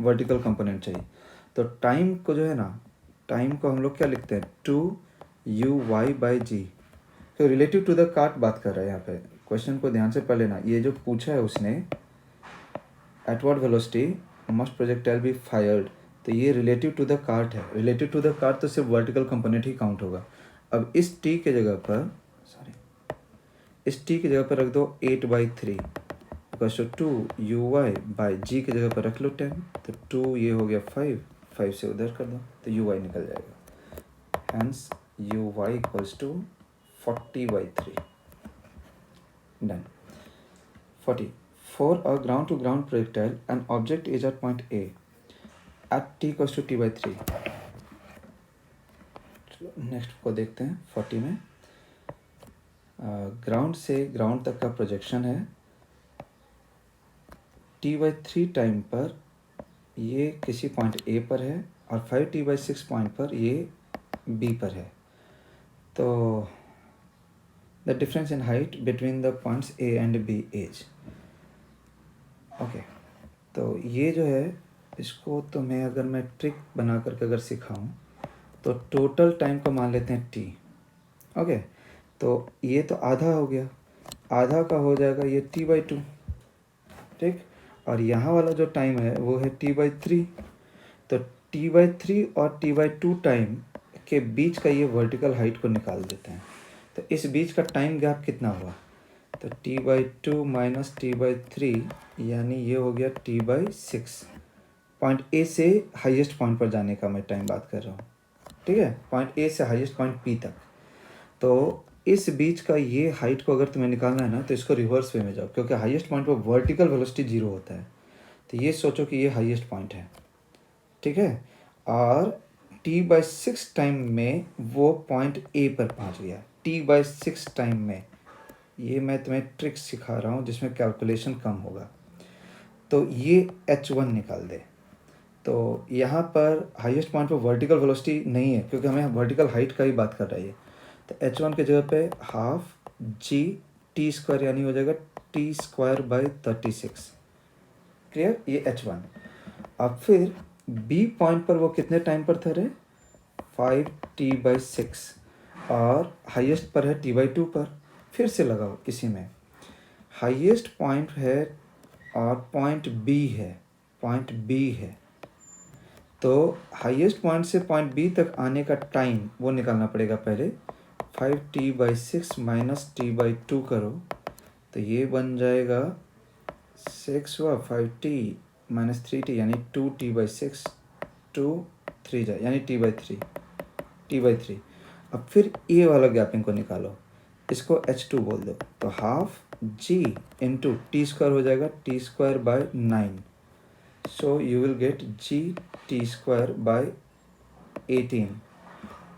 [SPEAKER 1] वर्टिकल कंपोनेंट चाहिए। तो टाइम को जो है ना, टाइम को हम लोग क्या लिखते हैं 2u/g, तो रिलेटिव टू द कार्ट बात कर रहा है यहाँ पे। क्वेश्चन को ध्यान से पढ़ लेना, ये जो पूछा है उसने at what velocity must projectile be fired, तो ये रिलेटिव टू द कार्ट है। रिलेटिव टू द कार्ट तो सिर्फ वर्टिकल कंपोनेंट ही काउंट होगा। अब इस t के जगह पर, इस t की जगह पर रख दो 8/3 बिकॉज टू u/g की जगह पर रख लो 10, तो 2 ये हो गया 5 से उधर कर दो तो u निकल जाएगा। Hence u equals to 40/3, done. 40 For a ground to ground projectile, an object is at point A at t equals to t by 3। Next को देखते हैं 40 में। ग्राउंड से ग्राउंड तक का प्रोजेक्शन है टी बाई 3 टाइम पर, ये किसी पॉइंट ए पर है, और 5t/6 पॉइंट पर ये बी पर है। तो the difference in height between the points A and B is okay. तो ये जो है इसको तो मैं ट्रिक बना करके अगर सिखाऊं तो टोटल टाइम को मान लेते हैं टी। ओके, तो ये तो आधा हो गया, आधा का हो जाएगा ये t/2, ठीक। और यहाँ वाला जो टाइम है वो है t/3। तो t/3 और t/2 टाइम के बीच का ये वर्टिकल हाइट को निकाल देते हैं। तो इस बीच का टाइम गैप कितना हुआ, तो t/2 माइनस t/3 यानी ये हो गया t/6। पॉइंट ए से हाईएस्ट पॉइंट पर जाने का मैं टाइम बात कर रहा हूँ, ठीक है, पॉइंट ए से हाईएस्ट पॉइंट पी तक। तो इस बीच का ये हाइट को अगर तुम्हें निकालना है ना तो इसको रिवर्स वे में जाओ, क्योंकि हाईएस्ट पॉइंट पर वर्टिकल वेलोसिटी 0 होता है। तो ये सोचो कि ये हाईएस्ट पॉइंट है, ठीक है, और t/6 टाइम में वो पॉइंट ए पर पहुंच गया। t/6 टाइम में, ये मैं तुम्हें ट्रिक सिखा रहा हूँ जिसमें कैलकुलेशन कम होगा। तो ये h1 निकाल दे। तो यहाँ पर हाईएस्ट पॉइंट पर वर्टिकल वेलोसिटी नहीं है क्योंकि हमें वर्टिकल हाइट का ही बात कर रही है। तो h1 के जगह पे हाफ g t स्क्वायर यानी हो जाएगा t²/36। क्लियर, ये h1। अब फिर b पॉइंट पर वो कितने टाइम पर ठहरे, 5t/6, और हाईएस्ट पर है t/2 पर। फिर से लगाओ, इसी में हाईएस्ट पॉइंट है और पॉइंट बी है। तो हाईएस्ट पॉइंट से पॉइंट बी तक आने का टाइम वो निकालना पड़ेगा। पहले 5t/6 माइनस t/2 करो तो ये बन जाएगा 6 हुआ, 5t माइनस 3t यानी 2t/6, 2 3 जाए यानी t/3। अब फिर ये वाला गैपिंग को निकालो, इसको h2 बोल दो। तो half g into T square हो जाएगा t²/9। So you will gate g t²/18।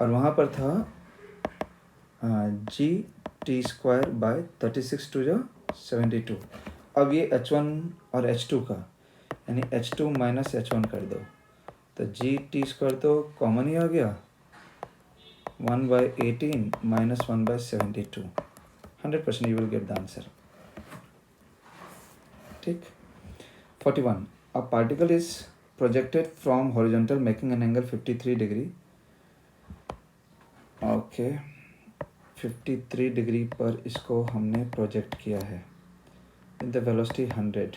[SPEAKER 1] और वहाँ पर था g t²/36 टू जो 72। अब ये h1 और h2 का यानी h2 माइनस h1 कर दो तो g t² तो कॉमन ही आ गया, 1/18 minus 1/72। 100% you will get the answer, ठीक। 41, a particle is projected from horizontal making an angle 53 degree। Okay, 53 degree पर इसको हमने प्रोजेक्ट किया है। in the velocity 100,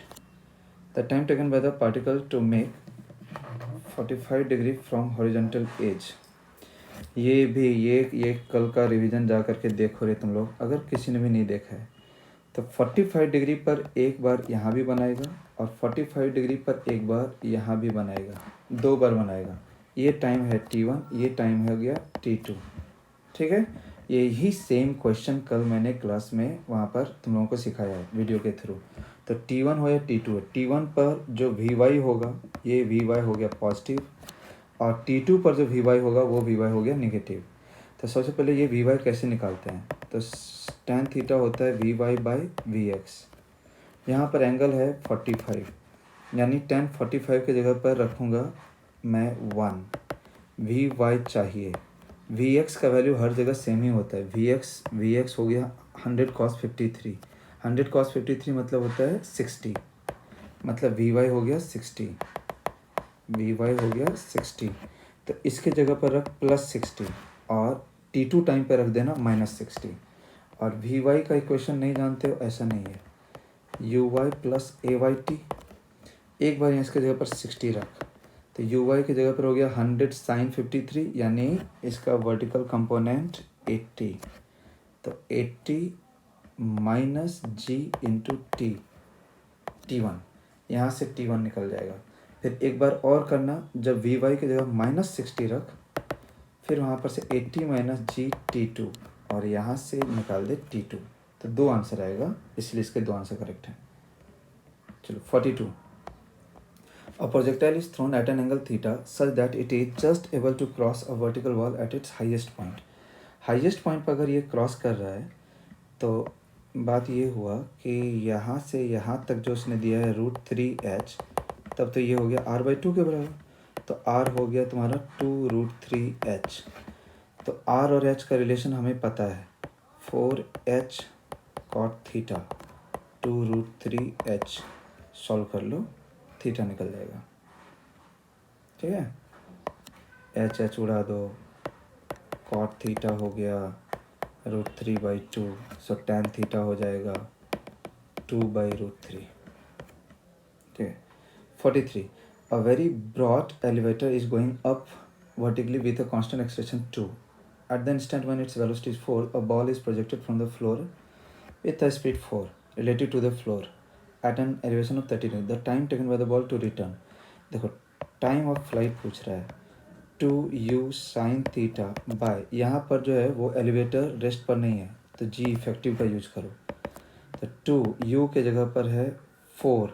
[SPEAKER 1] the time taken by the particle to make 45 degree from horizontal edge। ये भी ये कल का रिवीजन जा करके देखो रे तुम लोग, अगर किसी ने भी नहीं देखा है तो 45 डिग्री पर एक बार यहाँ भी बनाएगा और 45 डिग्री पर एक बार यहाँ भी बनाएगा, 2 बार बनाएगा। ये टाइम है t1, ये टाइम हो गया t2, ठीक है। यही सेम क्वेश्चन कल मैंने क्लास में वहाँ पर तुम लोगों को सिखाया है वीडियो के थ्रू। तो t1 हो या t2 है, t1 पर जो vy होगा ये vy हो गया पॉजिटिव, और t2 पर जो vy होगा वो vy हो गया नेगेटिव। तो सबसे पहले ये vy कैसे निकालते हैं, तो tan थीटा होता है vy/vx। यहाँ पर एंगल है 45 यानी tan 45 के जगह पर रखूँगा मैं 1। vy चाहिए, vx का वैल्यू हर जगह सेम ही होता है। vx हो गया 100 cos 53, 100 cos 53 मतलब होता है 60, मतलब vy हो गया 60, vy हो गया 60। तो इसके जगह पर रख +60 और t2 टाइम पर रख देना -60। और vy का इक्वेशन नहीं जानते हो, ऐसा नहीं है, uy + ayt। एक बार इसके जगह पर 60 रख तो uy की जगह पर हो गया 100 sin 53 यानी इसका वर्टिकल कंपोनेंट 80। तो 80 माइनस g इंटू t1, यहाँ से t1 निकल जाएगा। फिर एक बार और करना, जब vy की जगह -60 रख, फिर वहाँ पर से 80 माइनस g t2 और यहाँ से निकाल दे t2। तो 2 आंसर आएगा, इसलिए इसके 2 आंसर करेक्ट हैं। चलो 42, A projectile is thrown at an angle theta such that it is just able to cross a vertical wall at its highest point. Highest point पर अगर ये क्रॉस कर रहा है तो बात ये हुआ कि यहाँ से यहाँ तक जो उसने दिया है √3h, तब तो ये हो गया r/2 के बराबर, तो r हो गया तुम्हारा 2√3h। तो r और h का रिलेशन हमें पता है, 4h cot theta 2√3h, solve कर लो, थीटा निकल जाएगा। ठीक है, एच एच उड़ा दो, कॉट थीटा हो गया √3/2, सो टैन थीटा हो जाएगा 2/√3। ठीक है। 43, a very broad elevator is going up vertically with a constant acceleration 2. At the instant when its velocity is 4, a ball is projected from the floor with a speed 4 relative to the floor at an elevation of 30 degree. The time taken by the ball to return. देखो time of flight पूछ रहा है, 2u sin theta by, यहाँ पर जो है वो elevator rest पर नहीं है तो g इफेक्टिव का यूज करो, तो 2u के जगह पर है 4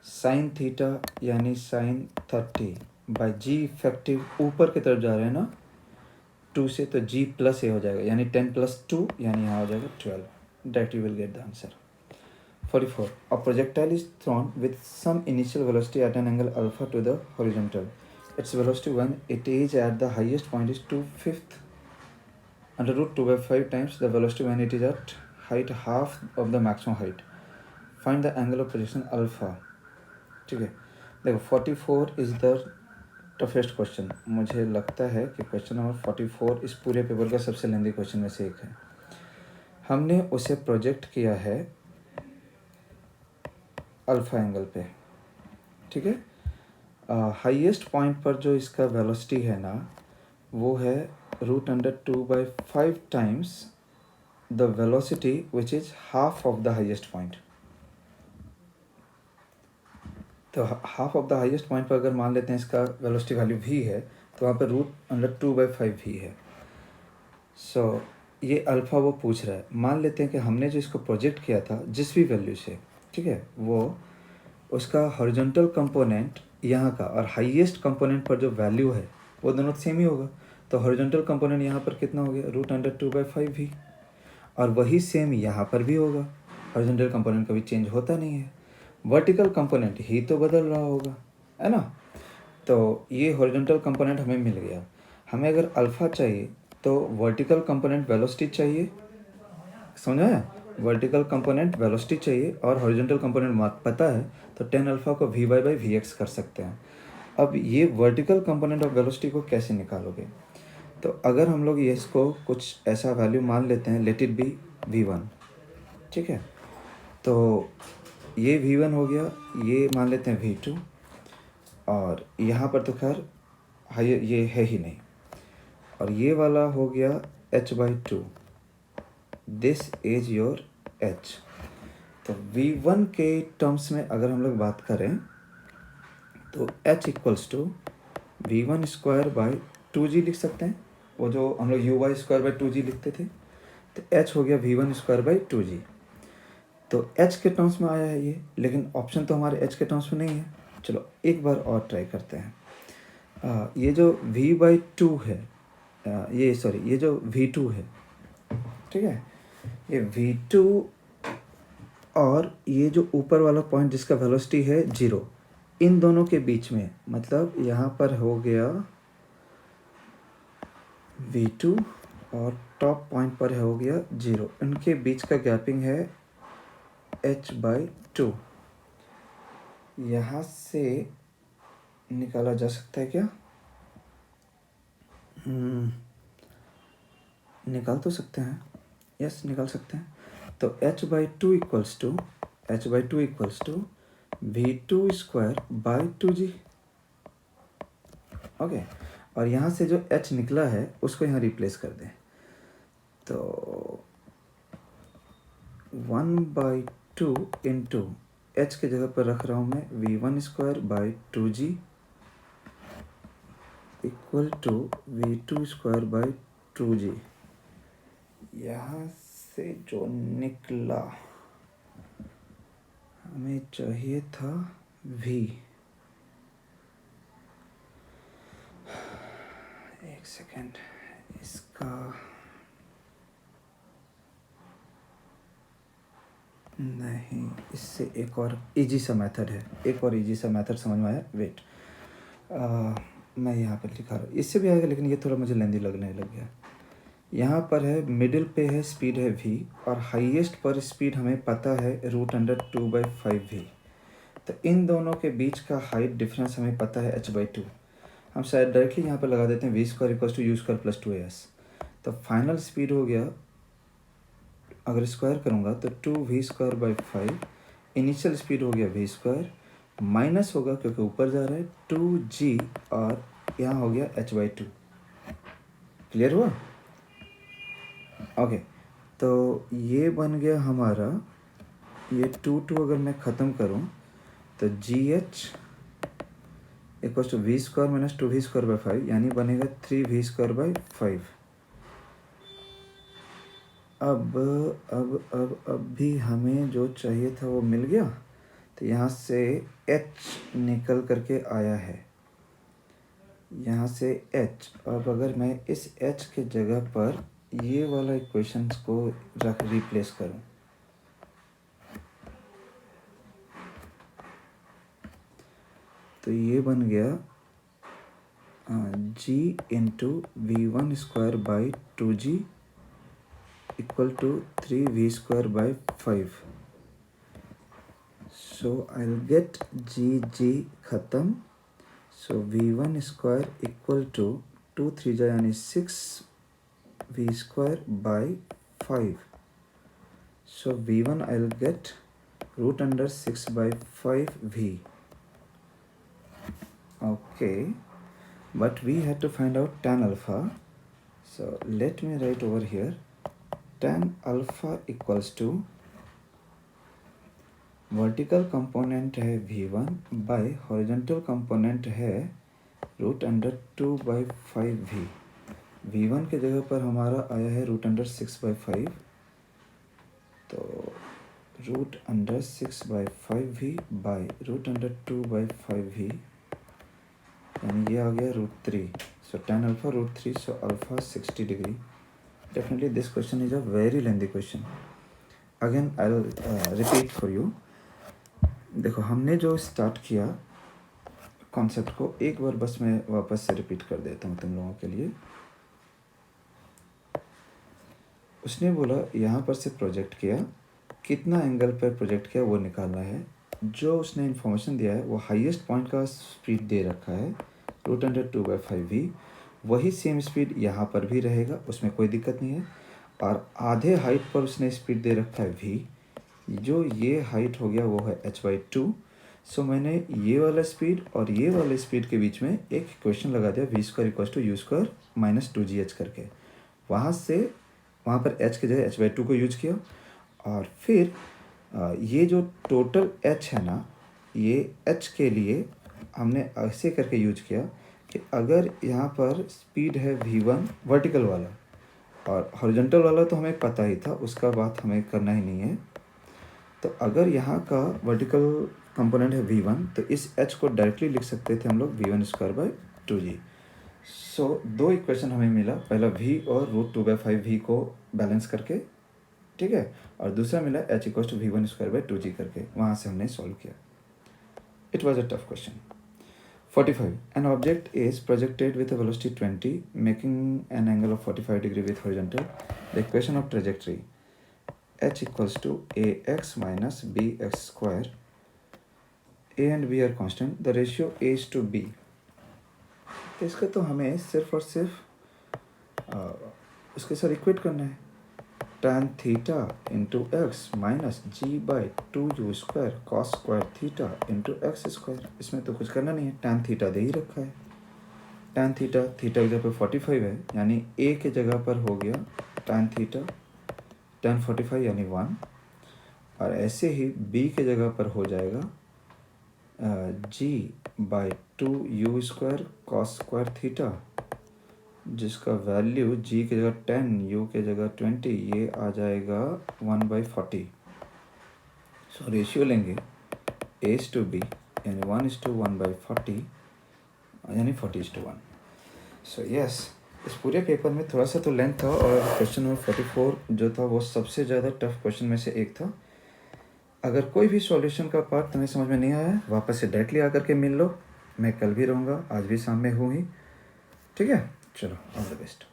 [SPEAKER 1] sin थीटा यानी sin 30 बाय g इफेक्टिव, ऊपर की तरफ जा रहे हैं ना 2 से, तो g प्लस ए हो जाएगा यानी 10 + 2 यानी यहाँ हो जाएगा 12। Direct you will get the answer. 44, a projectile is thrown with some initial velocity at an angle alpha to the horizontal. Its velocity when it is at the highest point is 2/5 under √2/5 times the velocity when it is at height half of the maximum height. Find the angle of projection alpha. ठीक है, देखो 44 is the toughest question. मुझे लगता है कि question number 44 इस पूरे paper का सबसे लेंदी क्वेश्चन में से एक है। हमने उसे प्रोजेक्ट किया है अल्फ़ा एंगल पे। ठीक है, हाईएस्ट पॉइंट पर जो इसका वेलोसिटी है ना वो है √2/5 times the velocity which is half of the highest point. तो half of the highest point पर अगर मान लेते हैं इसका वेलोसिटी वैल्यू v है तो वहाँ पर √2/5 भी है। सो ये अल्फ़ा वो पूछ रहा है। मान लेते हैं कि हमने जो इसको प्रोजेक्ट किया था जिस भी वैल्यू से, ठीक है, वो उसका हॉरिजॉन्टल कंपोनेंट यहाँ का और हाईएस्ट कंपोनेंट पर जो वैल्यू है वो दोनों सेम ही होगा। तो हॉरिजॉन्टल कंपोनेंट यहाँ पर कितना हो गया √2/5 भी, और वही सेम यहाँ पर भी होगा। हॉरिजॉन्टल कंपोनेंट कभी चेंज होता नहीं है, वर्टिकल कंपोनेंट ही तो बदल रहा होगा, है ना। तो ये हॉरिजॉन्टल कंपोनेंट हमें मिल गया। हमें अगर अल्फ़ा चाहिए तो वर्टिकल कंपोनेंट वेलोसिटी चाहिए, समझा है, वर्टिकल कंपोनेंट वेलोसिटी चाहिए और हॉरिजॉन्टल कंपोनेंट पता है तो tan अल्फ़ा को vy/vx कर सकते हैं। अब ये वर्टिकल कंपोनेंट ऑफ वेलोसिटी को कैसे निकालोगे, तो अगर हम लोग ये इसको कुछ ऐसा वैल्यू मान लेते हैं, लेट इट बी v1, ठीक है, तो ये v1 हो गया, ये मान लेते हैं v2, और यहाँ पर तो खैर ये है ही नहीं, और ये वाला हो गया h/2, this is your h। तो v1 के टर्म्स में अगर हम लोग बात करें तो h = v1²/2g लिख सकते हैं, वो जो हम लोग uy²/2g लिखते थे, तो h हो गया v1²/2g। तो h के टर्म्स में आया है ये, लेकिन ऑप्शन तो हमारे h के टर्म्स में नहीं है। चलो एक बार और ट्राई करते हैं। ये जो v/2 है, ये जो v2 है, ठीक है, ये v2 और ये जो ऊपर वाला पॉइंट जिसका वेलोसिटी है 0, इन दोनों के बीच में, मतलब यहाँ पर हो गया v2 और टॉप पॉइंट पर हो गया 0, इनके बीच का गैपिंग है h/2। यहाँ से निकाला जा सकता है क्या? निकाल तो सकते हैं, यस निकाल सकते हैं। तो h/2 = v2²/2g। ओके, और यहाँ से जो h निकला है उसको यहाँ रिप्लेस कर दें, तो 1/2 इंटू h के जगह पर रख रहा हूँ मैं v1²/2g इक्वल टू v2²/2g। यहाँ से जो निकला हमें चाहिए था v, एक सेकेंड, इसका नहीं, इससे एक और इजी सा मेथड है, एक और इजी सा मेथड समझ में आया। वेट, मैं यहाँ पर लिखा रहा हूँ, इससे भी आएगा लेकिन ये थोड़ा मुझे लेंदी लगने लग गया। यहाँ पर है मिडिल पे है स्पीड है v और हाईएस्ट पर स्पीड हमें पता है √2/5v। तो इन दोनों के बीच का हाइट डिफरेंस हमें पता है h/2। हम शायद डायरेक्टली यहाँ पर लगा देते हैं v² = u² + 2as। तो फाइनल स्पीड हो गया, अगर स्क्वायर करूँगा तो 2v²/5। इनिशियल स्पीड हो गया v² माइनस होगा क्योंकि ऊपर जा रहा है 2g और यहाँ हो गया h/2। क्लियर हुआ? ओके, तो ये बन गया हमारा, ये 2 अगर मैं ख़त्म करूँ तो GH = v² - 2v²/5 यानी बनेगा 3v²/5। अब भी हमें जो चाहिए था वो मिल गया। तो यहाँ से h निकल करके आया है, यहाँ से h। अब अगर मैं इस h के जगह पर ये वाला इक्वेशन को रिप्लेस करूँ तो ये बन गया g × v1² / 2g = 3v²/5। So I'll get g ख़त्म। So v1² = 2 3 यानी 6v²/5। So v1 I'll get √6/5v. Okay, but we had to find out tan alpha. So let me write over here, tan alpha = vertical component है v1 bye horizontal component है √2/5v। v1 के जगह पर हमारा आया है √6/5, तो √6/5v bye √2/5v यानी ये आ गया √3। सो tan alpha √3, so alpha 60 degree. Definitely this question is a very lengthy question. Again I'll repeat for you. देखो, हमने जो स्टार्ट किया कॉन्सेप्ट को एक बार बस मैं वापस से रिपीट कर देता हूँ तुम लोगों के लिए। उसने बोला यहाँ पर से प्रोजेक्ट किया, कितना एंगल पर प्रोजेक्ट किया वो निकालना है। जो उसने इन्फॉर्मेशन दिया है वो हाईएस्ट पॉइंट का स्पीड दे रखा है √2/5v। वही सेम स्पीड यहाँ पर भी रहेगा, उसमें कोई दिक्कत नहीं है। और आधे हाइट पर उसने स्पीड दे रखा है v, जो ये हाइट हो गया वो है h/2। सो मैंने ये वाला स्पीड और ये वाले स्पीड के बीच में एक इक्वेशन लगा दिया, v² = u² - 2gh करके। वहाँ से वहाँ पर h की जगह h/2 को यूज किया और फिर ये जो टोटल h है ना, ये h के लिए हमने ऐसे करके यूज किया कि अगर यहाँ पर स्पीड है v1 वर्टिकल वाला और हॉरिजॉन्टल वाला तो हमें पता ही था, उसका बात हमें करना ही नहीं है। तो अगर यहाँ का वर्टिकल कंपोनेंट है v1 तो इस h को डायरेक्टली लिख सकते थे हम लोग v1² / 2g। सो दो इक्वेशन हमें मिला, पहला v और √2/5v को बैलेंस करके, ठीक है, और दूसरा मिला h = v1² / 2g करके। वहाँ से हमने सॉल्व किया। It was a tough question. 45. An object is projected with a velocity 20 making an angle of 45 degree with horizontal. The equation of trajectory h = ax minus bx². a and b are constant. The ratio a is to b. तो इसका तो हमें सिर्फ और सिर्फ उसके साथ equate करना है। tan theta into x minus g/2u² cos² theta into x²। इसमें तो कुछ करना नहीं है, tan थीटा दे ही रखा है। tan थीटा की जगह पर 45 है यानी a के जगह पर हो गया tan थीटा, tan 45 यानी 1। और ऐसे ही b के जगह पर हो जाएगा g/2u² cos² थीटा, जिसका वैल्यू g की जगह 10, u के जगह 20, ये आ जाएगा 1/40। सो रेशियो लेंगे a/b यानी 1:1/40 यानी 40:1। सो यस, इस पूरे पेपर में थोड़ा सा तो लेंथ था और क्वेश्चन नंबर 44 जो था वो सबसे ज़्यादा टफ क्वेश्चन में से एक था। अगर कोई भी सॉल्यूशन का पार्ट तुम्हें समझ में नहीं आया वापस से डायरेक्टली आकर के मिल लो, मैं कल भी रहूँगा, आज भी शाम में हूँ ही, ठीक है। चलो ऑल द बेस्ट।